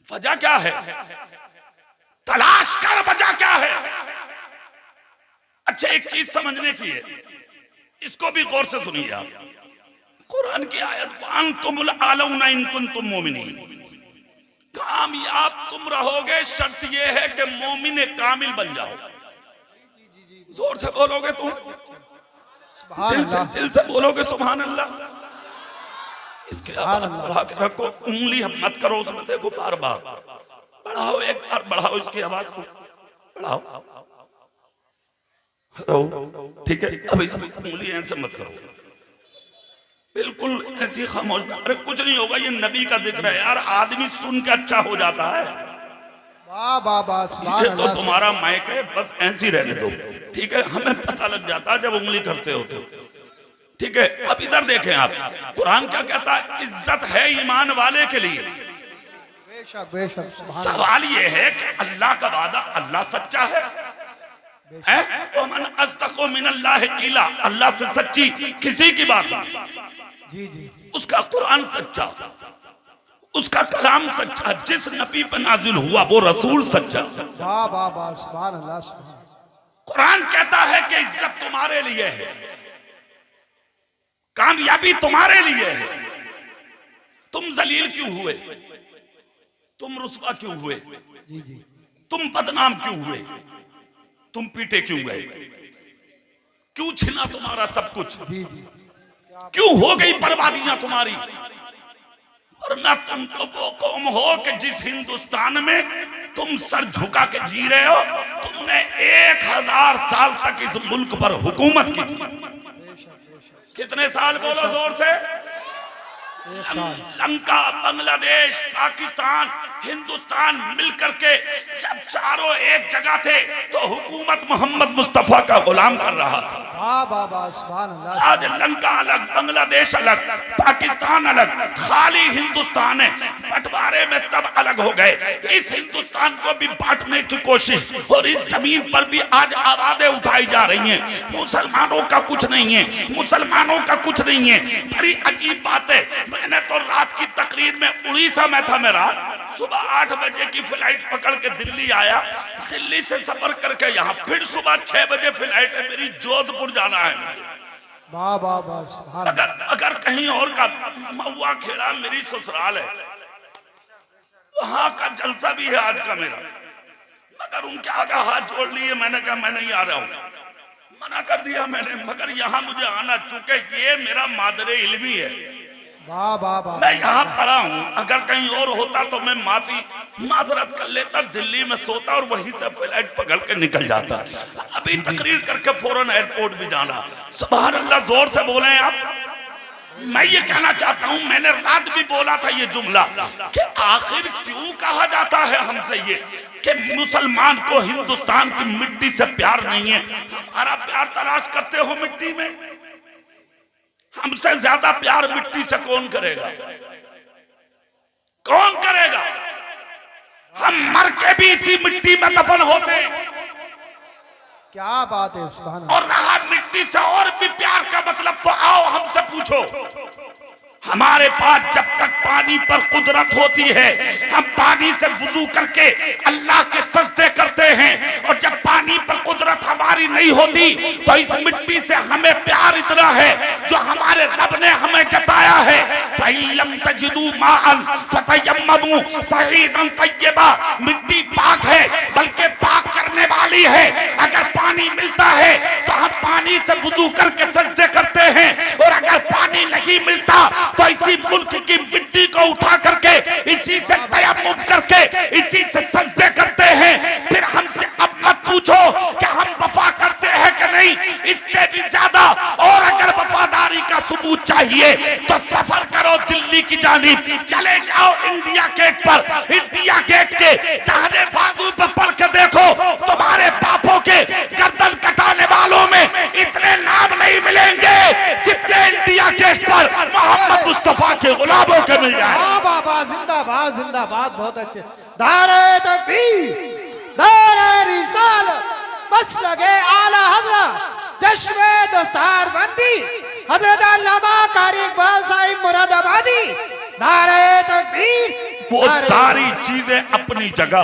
वजह क्या है, तलाश कर वजह क्या है। अच्छा, एक चीज समझने की है, इसको भी गौर से सुनिए आप। कुरान की आयत, अंतुमुल आलौना इन कुंतुम मोमिनीन, कामयाब तुम रहोगे, शर्त यह है कि मोमिन कामिल बन जाओ। जोर से बोलोगे तुम, दिल से बोलोगे सुभान अल्लाह। इसके आवाज बढ़ा के रखो, उंगली हम मत करो उसमें, देखो बार बार बढ़ाओ, एक बार बढ़ाओ इसकी आवाज को, बढ़ाओ, ठीक है। अब इस उंगली ऐसे मत करो, बिल्कुल ऐसी खामोश। अरे कुछ नहीं होगा, ये नबी का जिक्र है यार, आदमी सुन के अच्छा हो जाता है। वाह वाह वाह, ये तो तुम्हारा माइक है, बस ऐसी रहने दो, ठीक है। हमें पता लग जाता है जब उंगली करते होते हो, ठीक है। अब इधर देखें आप, कुरान क्या कहता है, इज्जत है ईमान वाले के लिए। बेशक बेशक, सवाल ये है कि अल्लाह का वादा, अल्लाह सच्चा है, वमन अस्दक़ु मिनल्लाहि क़ीला, अल्लाह से सच्ची किसी की बात नहीं। जी जी, उसका कुरान सच्चा, उसका कलाम सच्चा, जिस नबी पर नाजिल हुआ वो रसूल सच्चा। वाह वाह वाह, सुभान अल्लाह सुभान। कुरान कहता है कि इज्जत तुम्हारे लिए है, कामयाबी तुम्हारे लिए है। तुम जलील क्यों हुए, तुम रुस्वा क्यों हुए, जी जी, तुम बदनाम क्यों हुए, तुम पीटे क्यों गए, क्यों छिना तुम्हारा सब कुछ, जी जी, क्यों हो गई बर्बादियां तुम्हारी। वरना तुम तो वो कौम हो कि जिस हिंदुस्तान में तुम सर झुका के जी रहे हो, तुमने 1000 साल तक इस मुल्क पर हुकूमत की थी। कितने साल बोलो जोर से? लंका, बांग्लादेश, पाकिस्तान, हिंदुस्तान मिलकर के जब चारों एक जगह थे तो हुकूमत मोहम्मद मुस्तफा का गुलाम कर रहा था। वाह वाह वाह, सुभान अल्लाह। आज लंका अलग, बांग्लादेश अलग, पाकिस्तान अलग, खाली हिंदुस्तान है, बंटवारे में सब अलग हो गए। इस हिंदुस्तान को भी बांटने की कोशिश, और इस जमीन पर भी आज आवाजें उठाई जा रही हैं, मुसलमानों का कुछ नहीं है, मुसलमानों का कुछ नहीं है। बड़ी अजीब बात है, मैंने तो रात की तकरीर में, उड़ीसा में था मेरा, सुबह 8 बजे की फ्लाइट पकड़ के दिल्ली आया, दिल्ली से सफर करके यहाँ, फिर सुबह 6 बजे फ्लाइट है मेरी, जोधपुर जाना है। वाह वाह वाह, सुभान। अगर कहीं और का, महुआ खेड़ा मेरी ससुराल है, वहां का जलसा भी है आज का मेरा, मगर उनके आगे हाथ जोड़ लिए, मैंने कहा मैं नहीं आ रहा हूँ, मना कर दिया मैंने। मगर यहाँ मुझे आना, चूंकि ये मेरा मादरे इल्मी है, वाह वाह वाह, मैं यहाँ पढ़ा हूँ। अगर कहीं और होता तो मैं माजरत कर लेता, दिल्ली में सोता और वहीं से फ्लाइट पकड़ के निकल जाता। अभी तकरीर करके फौरन एयरपोर्ट भी जाना। सुभान अल्लाह, जोर से बोले आप। मैं ये कहना चाहता हूँ, मैंने रात भी बोला था ये जुमला कि आखिर क्यों कहा जाता है हमसे ये कि मुसलमान को हिंदुस्तान की मिट्टी से प्यार नहीं है। हमारा प्यार तलाश करते हो मिट्टी में, हमसे ज्यादा प्यार मिट्टी से कौन करेगा, कौन करेगा? हम मर के भी इसी मिट्टी में दफन होते हैं। क्या बात है, सुभान अल्लाह। और रहा मिट्टी से और भी प्यार का मतलब, तो आओ हमसे पूछो। हमारे पास जब तक पानी पर कुदरत होती है, हम पानी से वुजू करके अल्लाह के सजदे करते हैं, और जब पानी पर कुदरत हमारी नहीं होती तो इस मिट्टी से हमें प्यार इतना है जो हमारे रब ने हमें जताया है। फइल्लम तजिदू माअन फतयम्ममू सईदन तय्यबा, मिट्टी पाक है बल्कि पाक करने वाली है। अगर पानी मिलता है तो हम पानी से वुजू करके सजदे करते हैं, और अगर पानी नहीं मिलता तो इसी मुल्क की मिट्टी को उठा करके, इसी से तयम्मुम करके, इसी से सजदे करते हैं। फिर हमसे अब मत पूछो कि हम वफा करते हैं कि नहीं, इससे भी ज्यादा। और अगर वफादारी का सबूत चाहिए तो सफर करो दिल्ली की जानिब, चले जाओ इंडिया गेट पर। इंडिया गेट के दाहिने बाजू पर पढ़ के देखो, तुम्हारे बापों के गर्दन कटाने वालों में इतने नाम नहीं मिलेंगे जितने इंडिया गेट पर मोहम्मद मुस्तफा के गुलामों के मिल जाए। वाह वाह वाह, जिंदाबाद जिंदाबाद, बहुत अच्छे। नारे तकबीर, नारे रिसालत, मसलके आला हज़रत, जश्न दस्तार बंदी हज़रत अल्लामा कारी इकबाल साहिब मुरादाबादी। नारे तकबीर, वो सारी चीजें अपनी जगह।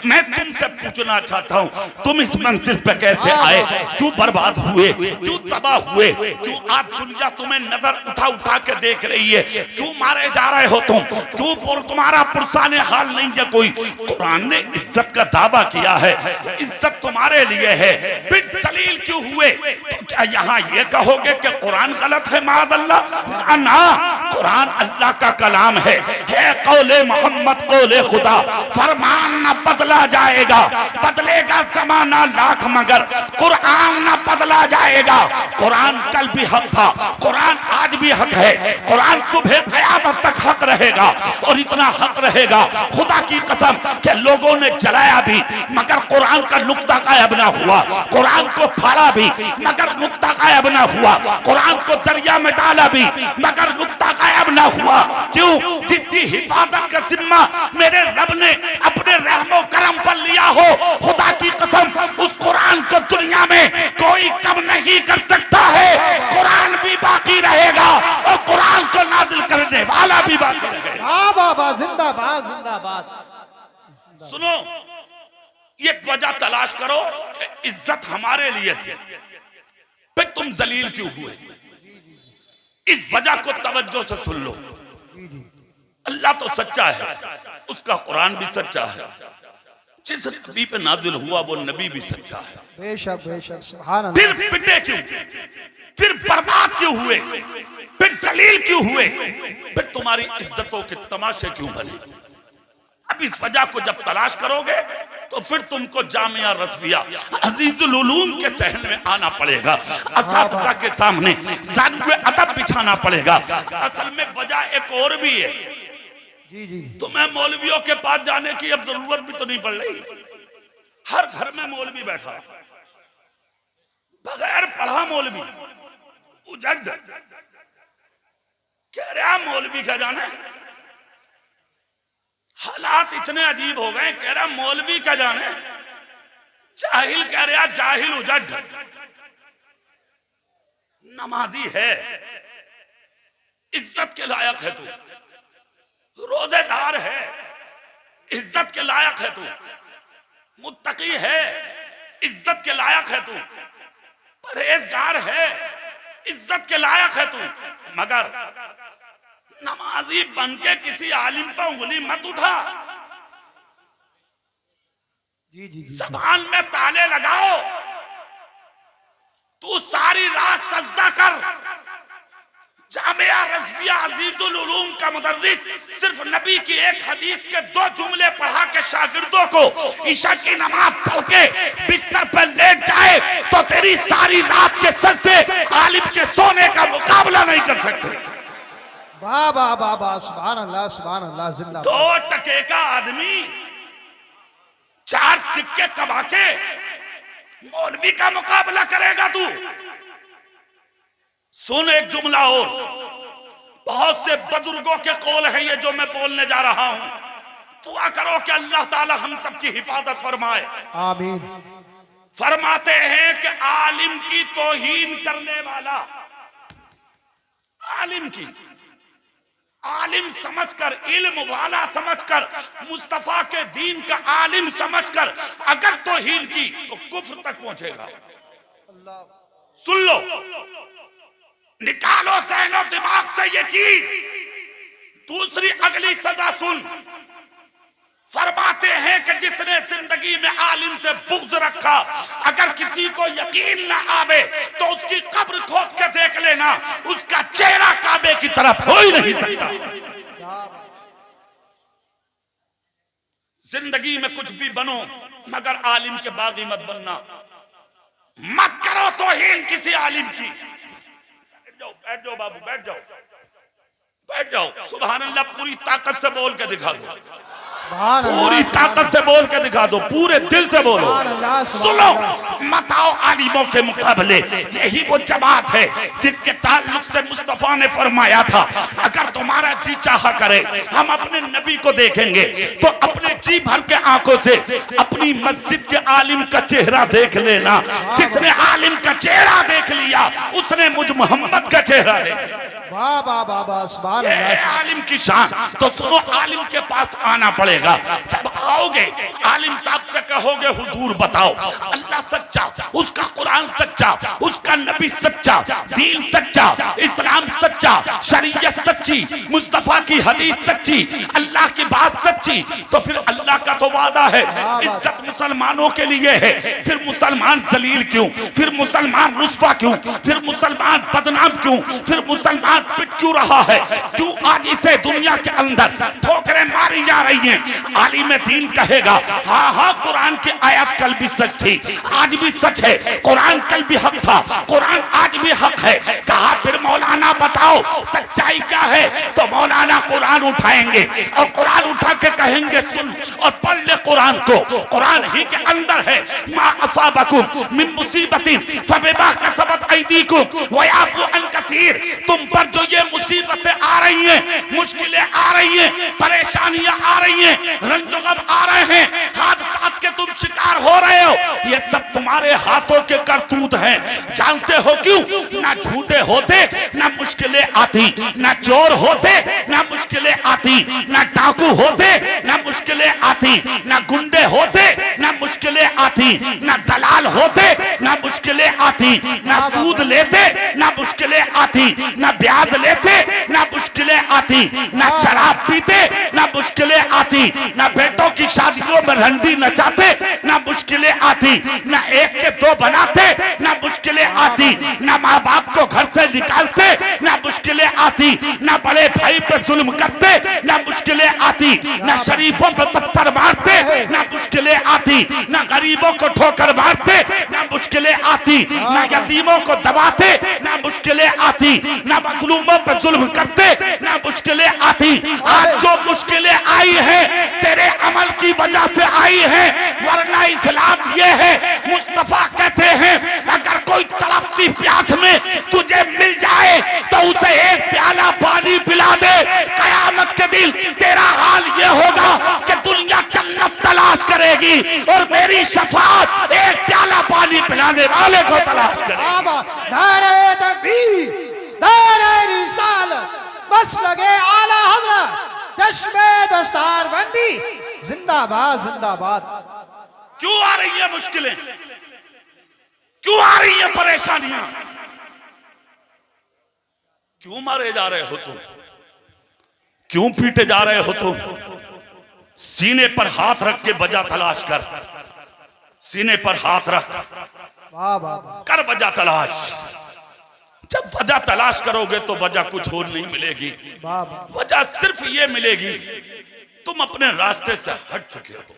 मैं तुमसे पूछना चाहता हूँ, तुम इस मंजिल पे कैसे आए, क्यों बर्बाद हुए, क्यों तबाह हुए, क्यों आज दुनिया तुम्हें नजर उठा उठा के देख रही है, क्यों मारे जा रहे हो तुम, क्यों तुम्हारा पुरसाने हाल नहीं है कोई। कुरान ने इज्जत का दावा किया है, इज्जत तुम्हारे लिए है, फिर जलील क्यों हुए? तो क्या यहाँ ये कहोगे कि कुरान गलत है? माज़अल्लाह ना, कुरान अल्लाह का कलाम है कौले मोहम्मद कौले खुदा। फरमान न बदला जाएगा, बदलेगा ज़माना लाख मगर कुरान न बदला जाएगा। कुरान कल भी हक था, कुरान आज भी हक है, कुरान सुबह क़यामत तक हक रहेगा। और इतना हक रहेगा खुदा की कसम कि लोगों ने जलाया भी मगर कुरान का नुक्ता गायब ना हुआ, कुरान को फाड़ा भी मगर नुक्ता गायब ना हुआ, कुरान को दरिया में डाला भी मगर नुक्ता गायब ना हुआ। क्यों? जिसकी हिफाजत का जिम्मा मेरे रब ने अपने रहमो करम पर लिया हो, खुदा की कसम उस कुरान को दुनिया में कोई कम नहीं कर सकता है। कुरान भी बाकी रहेगा और कुरान को नाजिल करने वाला भी बाकी रहेगा। बाबा जिंदाबाद जिंदाबाद। सुनो, ये वजह तलाश करो कि इज्जत हमारे लिए थी, फिर तुम जलील क्यों हुए? इस वजह को तवज्जो से सुन लो। अल्लाह तो सच्चा है, उसका कुरान भी सच्चा है, जिस नबी पे नाजिल हुआ वो नबी भी सच्चा है। बेशक बेशक सुभान अल्लाह। फिर पिटे क्यों, फिर बर्बाद क्यों हुए, फिर जलील क्यों हुए, फिर तुम्हारी इज्जतों के तमाशे क्यों बने? अब इस वजह को जब तलाश करोगे तो फिर तुमको जामिया रज़विया अजीजुल उलूम के सहन में आना पड़ेगा, असातिज़ा के सामने सादुए अदब बिछाना पड़ेगा। असल में वजह एक और भी है। जी जी। तुम्हें मौलवियों के पास जाने की अब जरूरत भी तो नहीं पड़ रही, हर घर में मौलवी बैठा, बगैर पढ़ा मौलवी उजड कह रहा मौलवी क्या जाने। हालात इतने अजीब हो गए, कह रहा मौलवी क्या जाने, जाहिल कह रहा जाहिल उजड। नमाजी है, इज्जत के लायक है तू, रोजेदार है, इज्जत के लायक है तू, मुत्तकी है, इज्जत के लायक है तू, परहेजगार है, इज्जत के लायक है तू, मगर नमाजी बनके किसी आलिम पर उंगली मत उठा। जी जी। ज़बान में ताले लगाओ, तू सारी रात सजदा कर। जामिया रज़विया अजीजुल उलूम का मुदर्रिस सिर्फ नबी की एक हदीस के 2 जुमले पढ़ा के शागिर्दों को ईशा की नमाज पढ़ के बिस्तर पर लेट जाए तो तेरी सारी रात के सजदे आलिम के सोने का मुकाबला नहीं कर सकते। बाबा बाबा सुभान अल्लाह जिंदाबाद। 2 टके का आदमी 4 सिक्के कमा के मौलवी का मुकाबला करेगा तू? सुन एक जुमला और, बहुत से बुजुर्गों के कौल है ये जो मैं बोलने जा रहा हूं। दुआ करो कि अल्लाह ताला हम सब की हिफाजत फरमाए, आमीन। फरमाते हैं कि आलिम की तौहीन करने वाला, आलिम की आलिम समझकर, इल्म वाला समझकर, मुस्तफा के दीन का आलिम समझकर अगर तौहीन की तो कुफ्र तक पहुंचेगा। सुन लो, निकालो सहनो दिमाग से ये चीज। दूसरी अगली सजा सुन, फरमाते हैं कि जिसने जिंदगी में आलिम से बुग़्ज़ रखा, अगर किसी को यकीन ना आवे तो उसकी कब्र खोद के देख लेना, उसका चेहरा काबे की तरफ हो ही नहीं सकता। जिंदगी में कुछ भी बनो मगर आलिम के बागी मत बनना, मत करो तौहीन किसी आलिम की। बैठ जाओ बाबू, बैठ जाओ, बैठ जाओ। सुभान अल्लाह, पूरी ताकत से बोल के दिखा दो, पूरी ताकत से बोल के दिखा दो, पूरे दिल से बोलो। सुनो, मत आओ आलिमों के मुकाबले। यही वो जमात है जिसके ताल्लुक से मुस्तफा ने फरमाया था, अगर तुम्हारा जी चाहा करे हम अपने नबी को देखेंगे तो अपने जी भर के आंखों से अपनी मस्जिद के आलिम का चेहरा देख लेना। जिसने आलिम का चेहरा देख लिया उसने मुझ मोहम्मद का चेहरा देखा। वाह वाह वाह वाह, सुभान ये है अल्लाह। आलिम की शान। तो सुनो, आलिम के पास आना पड़ेगा। जब आओगे आलिम साहब से कहोगे हुजूर बताओ अल्लाह सच्चा, उसका कुरान सच्चा, उसका नबी सच्चा, दीन सच्चा, इस्लाम सच्चा, शरीयत सच्ची, मुस्तफा की हदीस सच्ची, अल्लाह की बात सच्ची, तो फिर अल्लाह का तो वादा है इज्जत मुसलमानों के लिए है। फिर मुसलमान जलील क्यों, फिर मुसलमान रुस्वा क्यों, फिर मुसलमान बदनाम क्यों, फिर मुसलमान पिट क्यों रहा है? क्यों आज इसे दुनिया के अंदर ठोकरें मारी जा रही हैं? आलिम दीन कहेगा हाँ हाँ कुरान की आयत कल भी सच थी, आज भी सच है, कुरान कल भी हक था, कुरान आज भी हक है। कहा फिर मौलाना बताओ सच्चाई क्या है? तो मौलाना कुरान उठाएंगे और कुरान उठा के कहेंगे सुन और पढ़ ले कुरान को, कुरान ही के अंदर है मा असाबकुम मिन मुसीबतिन फबिमा कसबत ऐदीकुम व याफू अन कसीर। तुम पर जो ये मुसीबतें आ रही हैं, मुश्किलें आ रही हैं, परेशानियां आ रही हैं, रंजोगम आ रहे हैं, हादसात के तुम शिकार हो रहे हो, ये सब तुम्हारे हाथों के करतूत हैं। जानते हो क्यों? ना झूठे होते ना मुश्किलें आती, ना चोर होते ना मुश्किलें आती, ना डाकू होते ना मुश्किलें आती, ना गुंडे होते ना मुश्किलें आती, ना दलाल होते ना मुश्किलें आती, ना सूद लेते ना मुश्किलें आती, ना ब्याज लेते ना मुश्किलें आती, ना शराब पीते ना मुश्किलें आती, ना बेटों की शादियों में रंडी नचाते ना मुश्किलें आती, ना एक के दो बनाते ना मुश्किलें आती, ना माँ बाप को घर से निकालते ना मुश्किलें आती, ना बड़े भाई पे जुल्म करते ना मुश्किलें आती, ना शरीफों पे पत्थर मारते ना मुश्किलें आती, ना गरीबों को ठोकर मारते ना मुश्किलें आती, ना यतीमों को दबाते ना मुश्किलें आती, ना मजलूमों पे जुल्म करते ना मुश्किलें आती। आज जो मुश्किलें आई हैं तेरे अमल की वजह से आई हैं, वरना इस्लाम ये है, मुस्तफा कहते हैं अगर कोई तड़पती प्यास में तुझे मिल जाए तो उसे एक प्याला पानी पिला दे। कयामत के दिन तेरा हाल ये होगा कि दुनिया जन्नत तलाश करेगी और मेरी शफाअत एक प्याला पानी पिलाने वाले को तलाश करेगी। नारे तकबीर, नारे रिसालत, बस लगे आला हजरत, चश्मे दस्तार बंदी, जिंदाबाद जिंदाबाद। क्यों आ रही है मुश्किलें, क्यों आ रही है परेशानियां, क्यों मारे जा रहे हो तुम, क्यों पीटे जा रहे हो तुम? सीने पर हाथ रख के वजह तलाश कर, सीने पर हाथ रख वाह वाह वाह, कर वजह तलाश। जब वजह तलाश करोगे तो वजह कुछ और नहीं मिलेगी, वाह वाह, वजह सिर्फ ये मिलेगी तुम अपने रास्ते से हट चुके हो।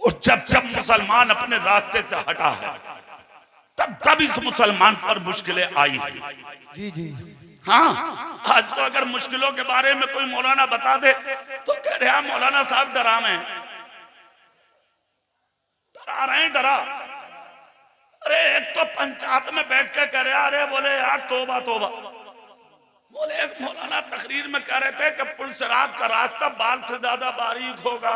और जब जब मुसलमान अपने रास्ते से हटा है तब तब इस मुसलमान पर मुश्किलें आई हैं। जी जी, हाँ, आज तो अगर मुश्किलों के बारे में कोई मौलाना बता दे तो कह रहे हैं मौलाना साहब डरावे हैं, डरा रहे हैं, डरा। अरे एक तो पंचायत में बैठ के कह रहे अरे बोले यार तोबा तोबा। बोले एक मौलाना तकरीर में कह रहे थे कि पुलसरात का रास्ता बाल से ज्यादा बारीक होगा,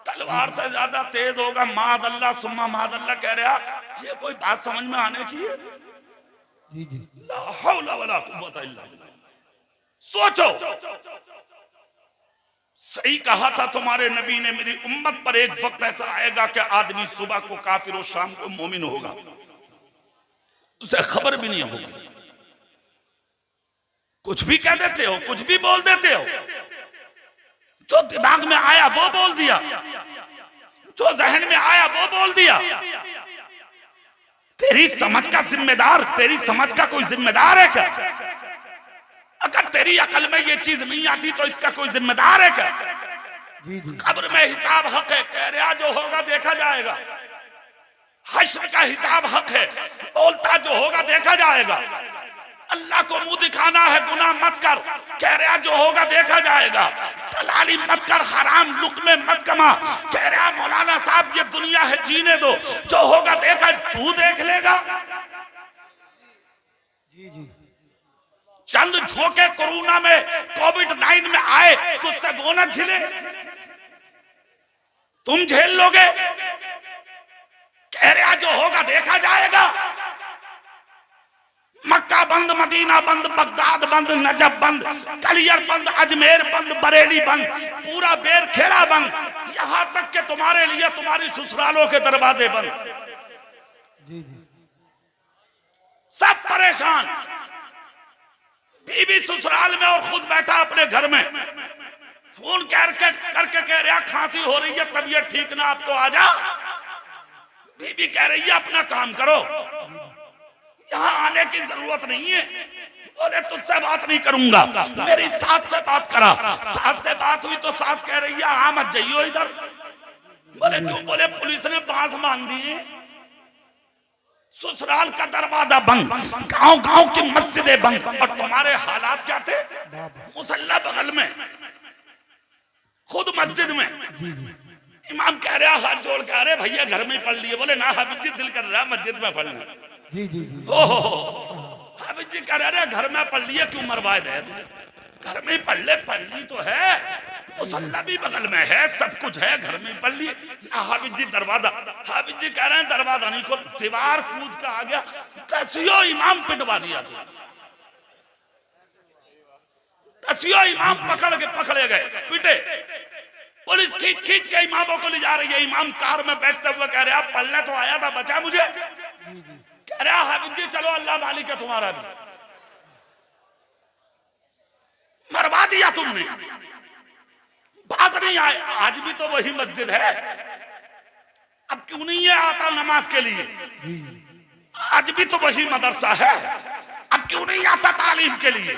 तलवार से ज्यादा तेज होगा। मादल्ला सुम्मा मादल्ला कह रहा, ये कोई बात समझ में आने की है? जी जी, ला हौला वला कुव्वता इल्ला बिल्लाह। सोचो, सही कहा था तुम्हारे नबी ने, मेरी उम्मत पर एक वक्त ऐसा आएगा कि आदमी सुबह को काफिर और शाम को मोमिन होगा, उसे खबर भी नहीं होगी। कुछ भी कह देते हो, कुछ भी बोल देते हो, जो दिमाग में आया वो बोल दिया, जो जहन में आया वो बोल दिया। तेरी समझ का जिम्मेदार, तेरी समझ का कोई जिम्मेदार है क्या? अगर तेरी अकल में ये चीज नहीं आती तो इसका कोई जिम्मेदार है क्या? जी जी, कब्र में हिसाब हक है, कह रहा जो होगा देखा जाएगा। हश्र का हिसाब हक है, बोलता जो होगा देखा जाएगा। अल्लाह को मुंह दिखाना है, गुनाह मत कर, कह रहा जो होगा देखा जाएगा। दलाली मत कर, हराम लुक़मे मत कमा, कह रहा मौलाना साहब ये दुनिया है जीने दो, जो होगा देखा तू देख लेगा। जी जी, चंद झोंके कोरोना में कोविड-19 में आए तो उससे वो न झेले, तुम झेल लोगे? कह रहा जो होगा देखा जाएगा। मक्का बंद, मदीना बंद, बगदाद बंद, नजफ बंद, कलियर बंद, अजमेर बंद, बरेली बंद, पूरा बेरखेड़ा बंद, यहां तक कि तुम्हारे लिए तुम्हारी ससुरालों के दरवाजे बंद। सब परेशान, बीवी ससुराल में और खुद बैठा अपने घर में, फोन करके कह रहा खांसी हो रही है, तबीयत ठीक ना, आप तो आ जा। बीबी कह रही है अपना काम करो, यहाँ आने की जरूरत नहीं है। बोले तुझसे बात नहीं करूंगा, मेरी सास से बात करा। सास से बात हुई तो सास कह रही है आ मत जाइयो इधर। बोले क्यों? बोले पुलिस ने बांस बांध दी, ससुराल का दरवाजा बंद, गांव गांव की मस्जिदें बंद, और तुम्हारे हालात क्या थे? मुसल्ला बगल में, खुद मस्जिद में। इमाम कह रहा हाथ जोड़ के, अरे भैया घर में पढ़ लिए। बोले ना हाफिज जी दिल कर रहा मस्जिद में पढ़ना। हो हाफिज जी कह रहे घर में पढ़ लिए, क्यों मरवाए दे? घर में पढ़ ले, पढ़नी तो है, मुसल्ला भी बगल में है, सब कुछ है, घर में पढ़ लिए। हाफिज जी दरवाजा, हाफिज जी कह रहे हैं दरवाजा नहीं खोल, दीवार कूद का आ गया, तसियो इमाम पिटवा दिया। तसियो इमाम पकड़े गए, पिटे। पुलिस खींच खींच के इमामों को ले जा रही है। इमाम कार में बैठते हुए कह रहे आप पढ़ने तो आया था, बचा मुझे? कह रहा हाफिज जी चलो अल्लाह मालिक है तुम्हारा भी। मरवा दिया तुमने, बात नहीं आए। आज भी तो वही मस्जिद है, अब क्यों नहीं है आता नमाज के लिए? आज भी तो वही मदरसा है, अब क्यों नहीं आता तालीम के लिए?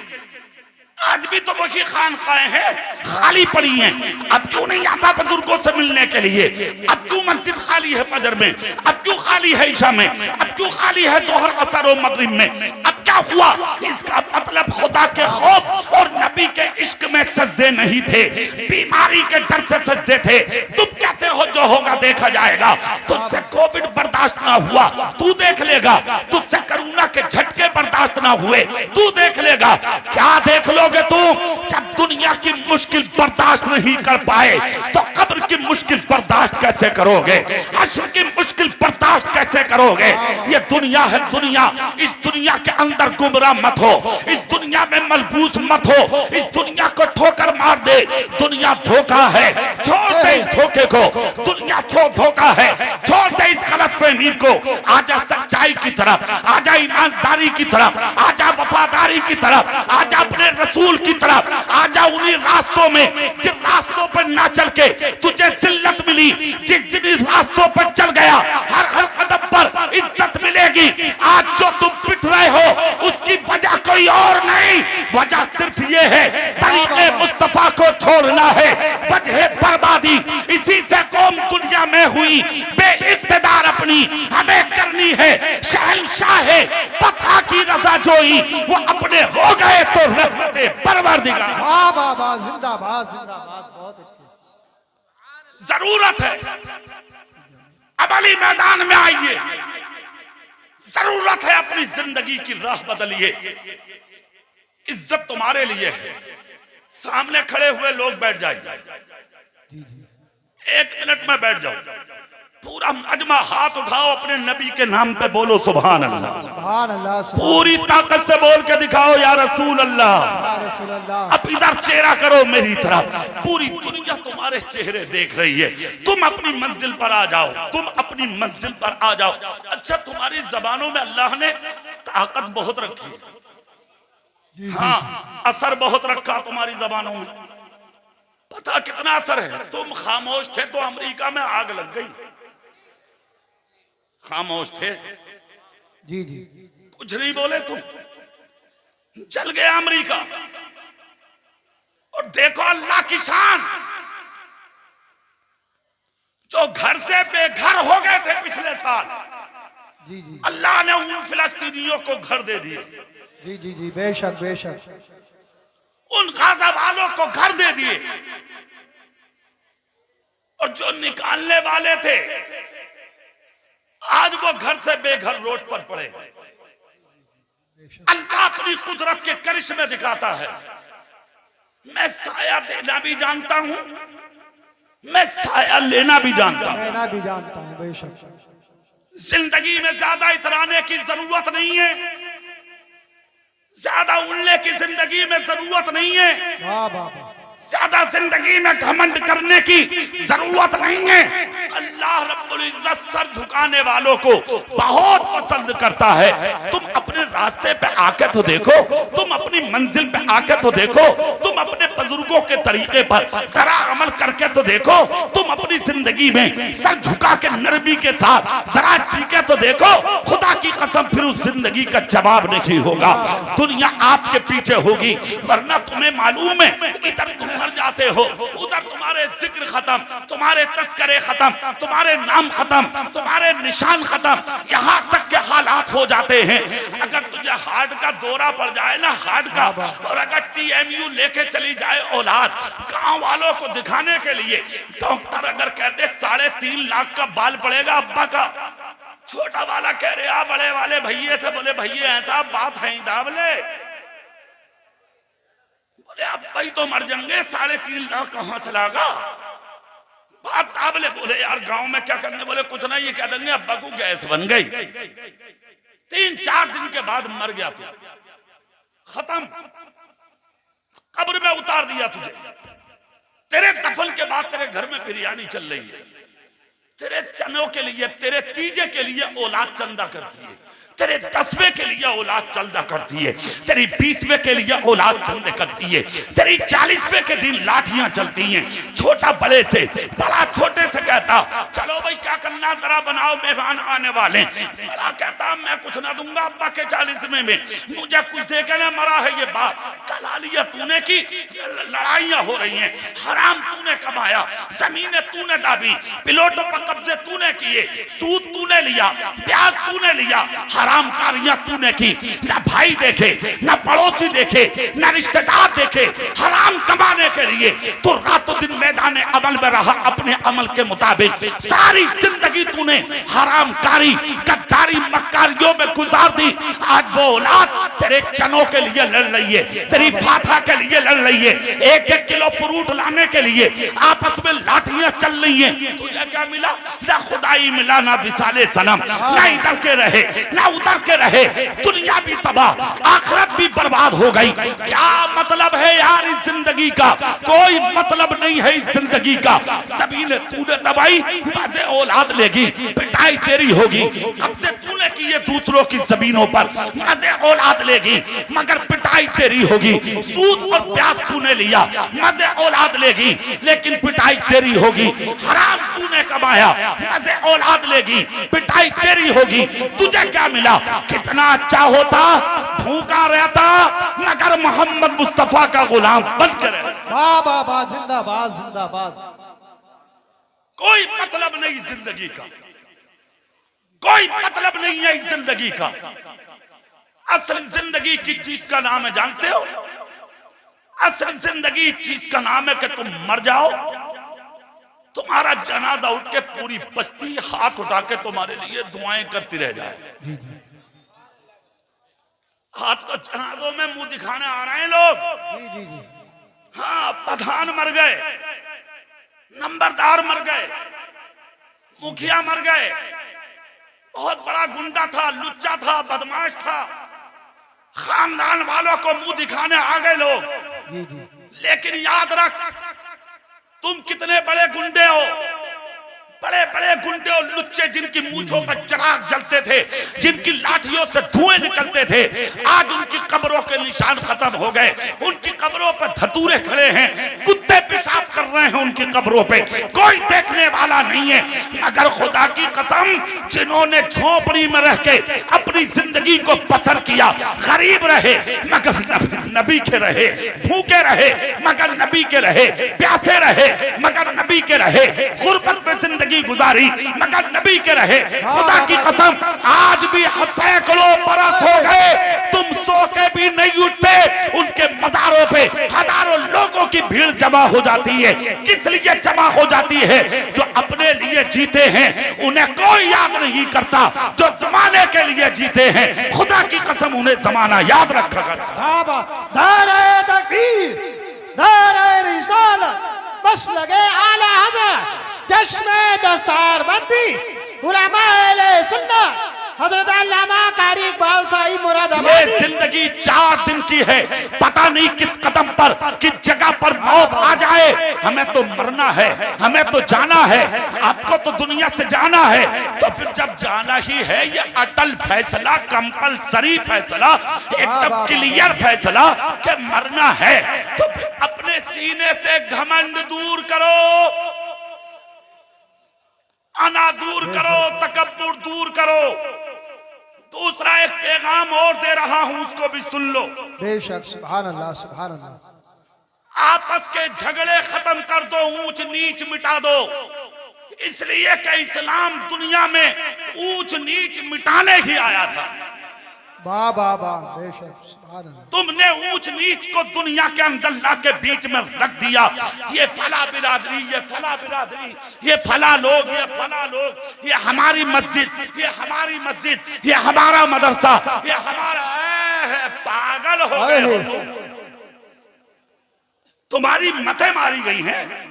आज भी तो वही खानकाएं हैं, खाली पड़ी हैं, अब क्यों नहीं आता बुजुर्गों से मिलने के लिए? अब क्यों मस्जिद खाली है फजर में? अब क्यों खाली है ईशा में? अब क्यों खाली है जोहर असर और मगरिब में? अब क्या हुआ? इसका मतलब खुदा के खौफ और नबी के इश्क में सजदे नहीं थे, बीमारी के डर से सजदे थे। तुम कहते हो जो होगा देखा जाएगा, तुझसे कोविड बर्दाश्त ना हुआ, तू देख लेगा। तुझसे कोरोना के झटके बर्दाश्त ना हुए, तू देख लेगा। क्या देख लो तुम? जब दुनिया की मुश्किल बर्दाश्त नहीं कर पाए तो कब्र की मुश्किल बर्दाश्त कैसे करोगे? हश्र की मुश्किल बर्दाश्त कैसे करोगे? ये दुनिया है दुनिया, इस दुनिया के अंदर गुमराह मत हो, इस दुनिया में मलबूस मत हो, इस दुनिया को ठोकर मार दे। दुनिया धोखा है, छोड़ दे इस धोखे को। दुनिया धोखा है, छोड़ दे इस गलतफहमी को। आजा सच्चाई की तरफ, आजा ईमानदारी की तरफ, आजा वफादारी की तरफ, आजा अपने रसूल की तरफ, आजा उन्हीं रास्तों में जिन रास्तों पर ना चल के तुझे जिल्लत मिली। जिस दिन इस रास्तों पर चल गया, हर हर कदम पर इज्जत मिलेगी। आज जो तुम पिट रहे हो उसकी वजह कोई और नहीं, वजह सिर्फ ये है तरीके मुस्तफा को छोड़ना है। वजह बर्बादी इसी से कौम दुनिया में हुई बेइक्तिदार, अपनी हमें करनी है शहंशाह है पता की रजा जोई। वो अपने हो गए तो रहमते परवरदिगार। वाह वाह वाह, जिंदाबाद जिंदाबाद, बहुत अच्छे। जरूरत है अमली मैदान में आइए, जरूरत है अपनी जिंदगी की राह बदलिए। इज्जत तुम्हारे लिए है, सामने खड़े हुए लोग बैठ जाइए, 1 मिनट में बैठ जाओ। पूरा मजमा हाथ उठाओ, अपने नबी के नाम पे बोलो सुभान अल्लाह। सुभान अल्लाह, पूरी ताकत से बोल के दिखाओ या रसूल अल्लाह। अब इधर चेहरा करो मेरी तरफ, पूरी दुनिया तुम्हारे चेहरे देख रही है। तुम अपनी मंजिल पर आ जाओ, तुम अपनी मंजिल पर आ जाओ। अच्छा, तुम्हारी जबानों में अल्लाह ने ताकत बहुत रखी है, हाँ असर बहुत रखा तुम्हारी जबानों में। पता कितना असर है? तुम खामोश थे तो अमेरिका में आग लग गई, खामोश थे, जी जी, कुछ नहीं बोले, तुम जल गया अमेरिका। और देखो अल्लाह की शान, जो घर से बेघर हो गए थे पिछले साल, जी जी, अल्लाह ने उन फिलिस्तीनियों को घर दे दिए, जी जी जी, बेशक बेशक, उन गाजा वालों को घर दे दिए। और जो निकालने वाले थे आज वो घर से बेघर रोड पर पड़े। अल्लाह अपनी कुदरत के करिश्मे दिखाता है। मैं साया देना भी जानता हूं, मैं साया लेना भी जानता हूं। लेना भी जानता हूं, बेशक। जिंदगी में ज्यादा इतराने की जरूरत नहीं है, ज्यादा उड़ने की जिंदगी में जरूरत नहीं है, वाह वाह वाह। ज्यादा जिंदगी में घमंड करने की जरूरत नहीं है। अल्लाह रब्बुल इज्जत सर झुकाने वालों को बहुत पसंद करता है। तुम अपने रास्ते पे आके तो देखो, तुम अपनी मंजिल पे आके तो देखो, तुम अपने बुजुर्गों के तरीके पर जरा अमल करके तो देखो, तुम अपनी जिंदगी में सर झुका के नरमी के साथ जरा जी के तो देखो। खुदा की कसम फिर उस जिंदगी का जवाब नहीं होगा, दुनिया आपके पीछे होगी। वरना तुम्हें मालूम है इधर तुम मर जाते हो, उधर तुम्हारे जिक्र खत्म, तुम्हारे तस्करे खत्म, तुम्हारे नाम खत्म, तुम्हारे निशान खत्म, यहाँ तक के हालात हो जाते हैं। अगर तुझे हार्ट का दौरा पड़ जाए ना, हार्ट का, और अगर TMU लेके चली जाए औलाद, गांव वालों को दिखाने के लिए डॉक्टर अगर कहते 3.5 लाख का बाल पड़ेगा अब्बा का, छोटा वाला कह रहे आ बड़े वाले भैये से, बोले भैये ऐसा बात है ही दावले, बोले अब्बा ही तो मर जाएंगे, 3.5 लाख कहां से लागा बात दावले। बोले यार गांव में क्या करने, बोले कुछ नहीं, ये कह देंगे अब्बा को गैस बन गई। 3-4 दिन के बाद मर गया तू, खत्म, कब्र में उतार दिया तुझे। तेरे दफन के बाद तेरे घर में बिरयानी चल रही है, तेरे चनों के लिए, तेरे तीजे के लिए औलाद चंदा करती है, तेरे 10वें के लिए औलाद चंदा करती है, तेरी 20वें के लिए औलाद चंदे करती है, तेरी 40वें के दिन लाठियां चलती हैं। छोटा बड़े से, बड़ा छोटे से कहता चलो भाई क्या करना जरा बनाओ, मेहमान आने वाले। बड़ा कहता मैं कुछ ना दूंगा अब्बा के 40वें में, मुझे कुछ देके ना मरा है ये बाप। कलालियां तूने की, लड़ाइयां हो रही हैं, हराम तूने कमाया, जमीनें तूने दाबी, पिलोटों पर कब्जे तूने किए, सूद तूने लिया, प्याज तूने लिया, हरामकारियां तूने की। ना भाई देखे, ना पड़ोसी देखे, ना रिश्तेदार देखे, हराम कमाने के लिए तो रातों दिन मैदान अमल में रहा, अपने अमल के मुताबिक। सारी जिंदगी तूने हरामकारी, गद्दारी, मक्कारियों में गुजार दी। आज वो औलाद तेरे चनों के लिए लड़ रही है, तेरी फाथा के लिए लड़ रही है, 1-1 किलो फ्रूट लाने के लिए आपस में लाठियां चल रही हैं। तुझे क्या मिला? ना खुदाई मिला, ना विसाले सनम, ना इधर के रहे ना उतर के रहे, दुनिया भी तबाह, आखिरत भी बर्बाद हो गई। क्या मतलब है यार इस जिंदगी का? कोई मतलब नहीं है इस जिंदगी का। सभी ने तूने दबाई, मजे औलाद लेगी, पिटाई तेरी होगी। अब से तूने की ये दूसरों की जमीनों पर, मजे औलाद लेगी मगर पिटाई तेरी होगी। सूद और प्याज तूने लिया, मजे औलाद लेगी लेकिन पिटाई तेरी होगी। हराम तूने कमाया, मजे औलाद लेगी, पिटाई तेरी होगी। तुझे क्या मिला? कितना अच्छा होता, भूखा रहता मगर मोहम्मद मुस्तफा का गुलाम बनकर रहता। वाह वाह वाह, जिंदाबाद जिंदाबाद। कोई मतलब नहीं जिंदगी का, कोई मतलब नहीं है इस जिंदगी का। असल जिंदगी किस चीज का नाम है जानते हो? असल जिंदगी इस चीज का नाम है कि तुम मर जाओ, तुम्हारा जनाजा उठ के पूरी बस्ती हाथ उठा के तुम्हारे लिए दुआएं करती रह जाए। हाथ तो जनाजों में मुंह दिखाने आ रहे हैं लोग। हाँ, प्रधान मर गए, नंबरदार मर गए, मुखिया मर गए, बहुत बड़ा गुंडा था, लुच्चा था, बदमाश था, खानदान वालों को मुंह दिखाने आ गए लोग। लेकिन याद रख तुम कितने बड़े गुंडे हो, बड़े बड़े गुंडे और लुच्चे जिनकी मूंछों पर चिराग जलते थे, जिनकी लाठियों से धुएं निकलते थे, आज उनकी कब्रों के निशान खत्म हो गए। उनकी कब्रों पर धतूरे खड़े हैं, कुत्ते पेशाब कर रहे हैं उनकी कब्रों पे, कोई देखने वाला नहीं है। मगर खुदा की कसम, जिन्होंने झोपड़ी में रह के अपनी जिंदगी को बसर किया, गरीब रहे मगर नबी के रहे, भूखे रहे मगर नबी के रहे, प्यासे रहे मगर नबी के रहे, गुर्बत में जिंदगी गुजारी मगर नबी के रहे। खुदा की कसम, आज भी सैकड़ों बरस हो गए, तुम सो के भी नहीं उठते, उनके मज़ारों पे हजारों लोगों की भीड़ जमा हो जाती है। किस लिए जमा हो जाती है? जो अपने लिए जीते हैं उन्हें कोई याद नहीं करता, जो जमाने के लिए जीते हैं खुदा की कसम उन्हें जमाना याद रखा करता। नारे तकबीर, नारे रिसालत, बस लगे आला हज़रत, जश्न दस्तार बंदी, उलमाए सुन्नत, हजरत अल्लामा कारी इकबाल साहिब ये मुरादाबादी। जिंदगी 4 दिन की है, पता नहीं किस कदम पर किस जगह पर मौत आ जाए। हमें तो मरना है, हमें तो जाना है, आपको तो दुनिया से जाना है। तो फिर जब जाना ही है, ये अटल फैसला, कंपलसरी फैसला, एकदम क्लियर फैसला कि मरना है, तो फिर अपने सीने से घमंड दूर करो, अना दूर करो, तकब्बुर दूर करो। दूसरा एक पैगाम और दे रहा हूं, उसको भी सुन लो। बेशक, सुभान अल्लाह, सुभान अल्लाह। आपस के झगड़े खत्म कर दो, ऊंच नीच मिटा दो। इसलिए कि इस्लाम दुनिया में ऊंच नीच मिटाने ही आया था। वाह वाह वाह, बेशक, सुभान अल्लाह। तुमने ऊंच नीच को दुनिया के अंदर ला के बीच में रख दिया। ये फला बिरादरी, ये फला बिरादरी, ये फला लोग, ये फला लोग, ये हमारी मस्जिद, ये हमारी मस्जिद, ये हमारा मदरसा, ये हमारा है। पागल हो गए हो तुम। तुम्हारी मतें मारी गई हैं।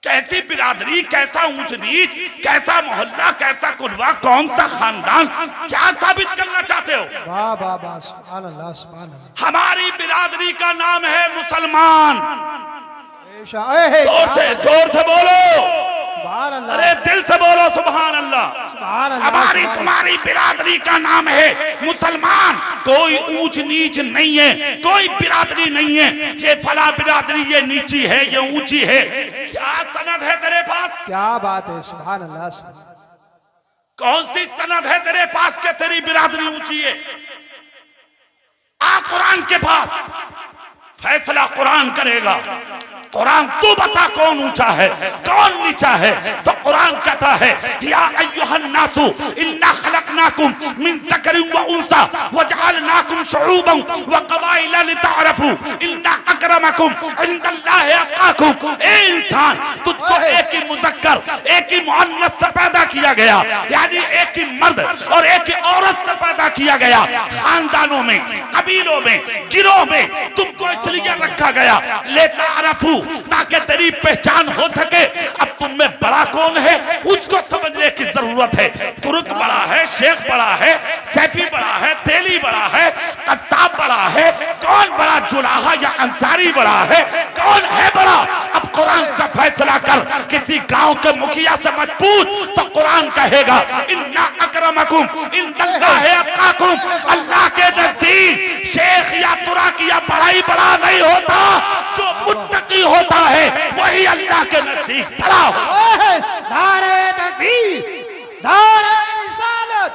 कैसी बिरादरी, कैसा ऊंच नीच, कैसा मोहल्ला, कैसा कुनबा, कौन सा खानदान, क्या साबित करना चाहते हो? वाह वाह वाह, सुभान अल्लाह, सुभान अल्लाह। हमारी बिरादरी का नाम है मुसलमान। बेशक, जोर से बोलो, सुभान अल्लाह, अरे दिल से बोलो सुभान अल्लाह। सुभान अल्लाह। हमारी तुम्हारी बिरादरी का नाम है मुसलमान। कोई ऊंच नीच नहीं है, कोई बिरादरी नहीं है। ये फला बिरादरी ये नीची है, ये ऊंची है। क्या सनद है तेरे पास? क्या बात है, सुभान अल्लाह, सुभान। कौन सी सनद है तेरे पास के तेरी बिरादरी ऊंची है? आ कुरान के पास, फैसला कुरान करेगा। कुरान तू बता कौन ऊंचा है, कौन नीचा है। तो कुरान कहता है, या अय्युहन नासु इन्ना खलकनाकुम मिन ज़करिन व उन्सा व जअलनाकुम शुऊबन व क़बाइला लितअरफू इन्ना अक्रमकुम इंदल्लाहि अत्क़ाकुम। ए इंसान, तुझको एक ही मुज़क्कर, एक ही मुअन्नस से पैदा किया गया, यानी एक ही मर्द और एक ही औरत से पैदा किया गया। खानदानों में, कबीलों में, गिरोह में तुमको इसलिए रखा गया, लितअरफू, ताकि तेरी पहचान हो सके। अब तुम में बड़ा कौन है उसको समझने की जरूरत है। तुर्क बड़ा है, शेख बड़ा है, सैफी बड़ा है, तेली बड़ा है, कस्साब बड़ा है। कौन बड़ा, जुलाहा या अंसारी बड़ा है? कौन है बड़ा? अब कुरान से फैसला कर। किसी गांव के मुखिया से मत पूछ, तो कुरान कहेगा इन्ना अक्रमकुम इंदल्लाहि अत्क़ाकुम। अल्लाह के नजदीक शेख या तुर्क या बड़ाई बड़ा नहीं होता, जो मुत्तकी होता है वही अल्लाह के नजदीक बड़ा होता है। नारे तकबीर, नारे रिसालत,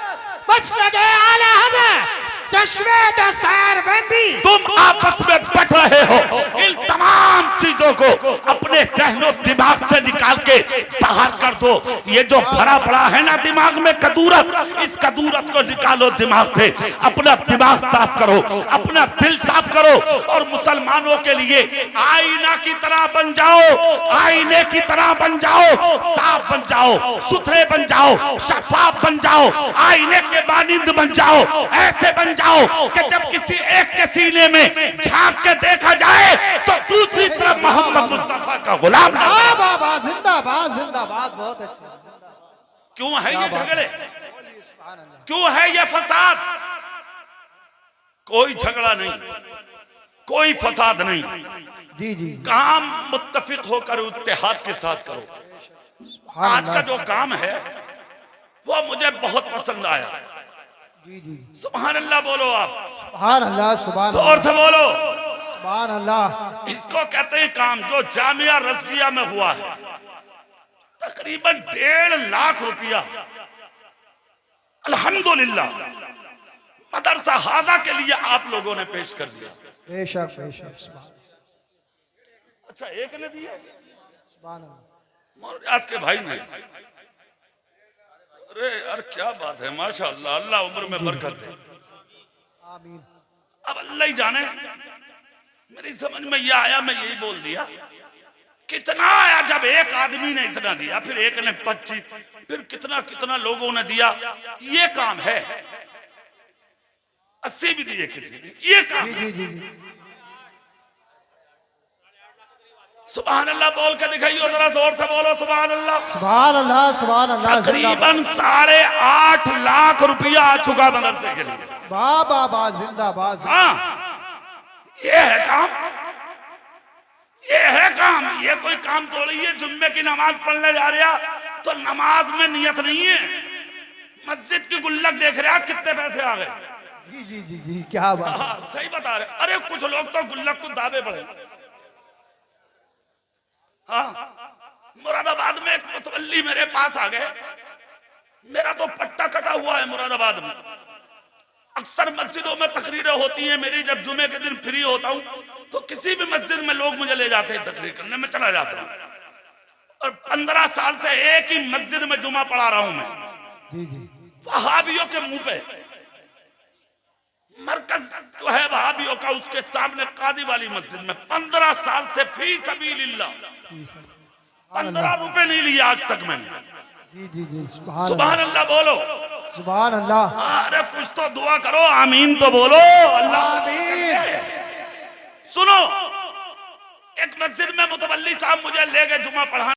मसलके आला हज़रत, चश्मे दस्तरबंदी। तुम आपस में बट रहे हो। इन तमाम चीजों को अपने जहनो दिमाग से निकाल के बाहर कर दो। ये जो भरा पड़ा है ना दिमाग में कदूरत, इस कदूरत को निकालो दिमाग से। अपना दिमाग साफ करो, अपना दिल साफ करो, और मुसलमानों के लिए आईना की तरह बन जाओ, आईने की तरह बन जाओ, साफ बन जाओ, सुथरे बन जाओ, शफाफ बन जाओ, आईने के मानिंद बन जाओ। ऐसे बन जाओ कि जब किसी एक के सीने में झांक के देखा जाए तो दूसरी तरफ मोहम्मद मुस्तफा का गुलाम नजर आए। बाबा, जिंदाबाद, जिंदाबाद, बहुत अच्छा। क्यों है ये झगड़े, सुभान अल्लाह। क्यों है ये फसाद? कोई झगड़ा नहीं, कोई फसाद नहीं। जी जी, काम मुत्तफिक होकर इत्तेहाद के साथ करो। सुभान आज का अल्लाह। जो काम है वो मुझे बहुत पसंद आया। जी जी, सुभान अल्लाह बोलो आप, सुभान अल्लाह, सुभान जोर अल्लाह, से बोलो। सुभान अल्लाह। इसको कहते हैं काम, जो जामिया रज़विया में हुआ है। तकरीबन 1.5 लाख रुपया अल्हम्दुलिल्लाह मदरसा हाजा के लिए आप लोगों ने पेश कर दिया। बेशक, बेशक, सुभान, अच्छा, एक ने दिया, सुभान अल्लाह। आज के भाई ने। अरे यार क्या बात है, माशाअल्लाह, अल्लाह उम्र में बरकत दे। आमीन। अब अल्लाह ही जाने, मेरी समझ में यह आया, मैं यही बोल दिया। कितना आया जब एक आदमी ने इतना दिया, फिर एक ने 25, फिर कितना कितना लोगों ने दिया। ये काम है। 80 भी दिए किसी ने, ये काम। जी जी जी, सुभान अल्लाह बोल के दिखाइयो, जरा जोर से बोलो सुभान अल्लाह। सुभान अल्लाह, सुभान अल्लाह। तकरीबन 8.5 लाख रुपया आ चुका मदरसे के लिए। वाह वाह वाह, जिंदाबाद। हाँ, ये है काम, ये है काम। ये कोई काम थोड़ी है जुम्मे की नमाज पढ़ने जा रहा तो नमाज में नियत नहीं है, मस्जिद की गुल्लक देख रहा कितने पैसे आ गए। जी जी जी जी, क्या बात। हाँ, सही बता रहे। अरे कुछ लोग तो गुल्लक को दावे पड़े। हाँ, मुरादाबाद में एक मुतवल्ली मेरे पास आ गए। मेरा तो पट्टा कटा हुआ है मुरादाबाद में। अक्सर मस्जिदों में तकरीरें होती हैं मेरी, जब जुमे के दिन फ्री होता हूं तो किसी भी मस्जिद में लोग मुझे ले जाते हैं तकरीर करने, में चला जाता हूं। और 15 साल से एक ही मस्जिद में जुमा पढ़ा रहा हूं मैं। जी जी। वहाबियों के मुंह पे मरकज जो है वहाबियों का, उसके सामने कादी वाली मस्जिद में 15 साल से फी सबीलिल्लाह 15 रुपए नहीं लिए आज तक मैंने। जी जी जी, सुभान अल्लाह बोलो। सुभान अल्लाह। अरे कुछ तो दुआ करो, आमीन तो बोलो। अल्लाह आमीन। सुनो, एक मस्जिद में मुतवल्ली साहब मुझे ले गए जुमा पढ़ाने।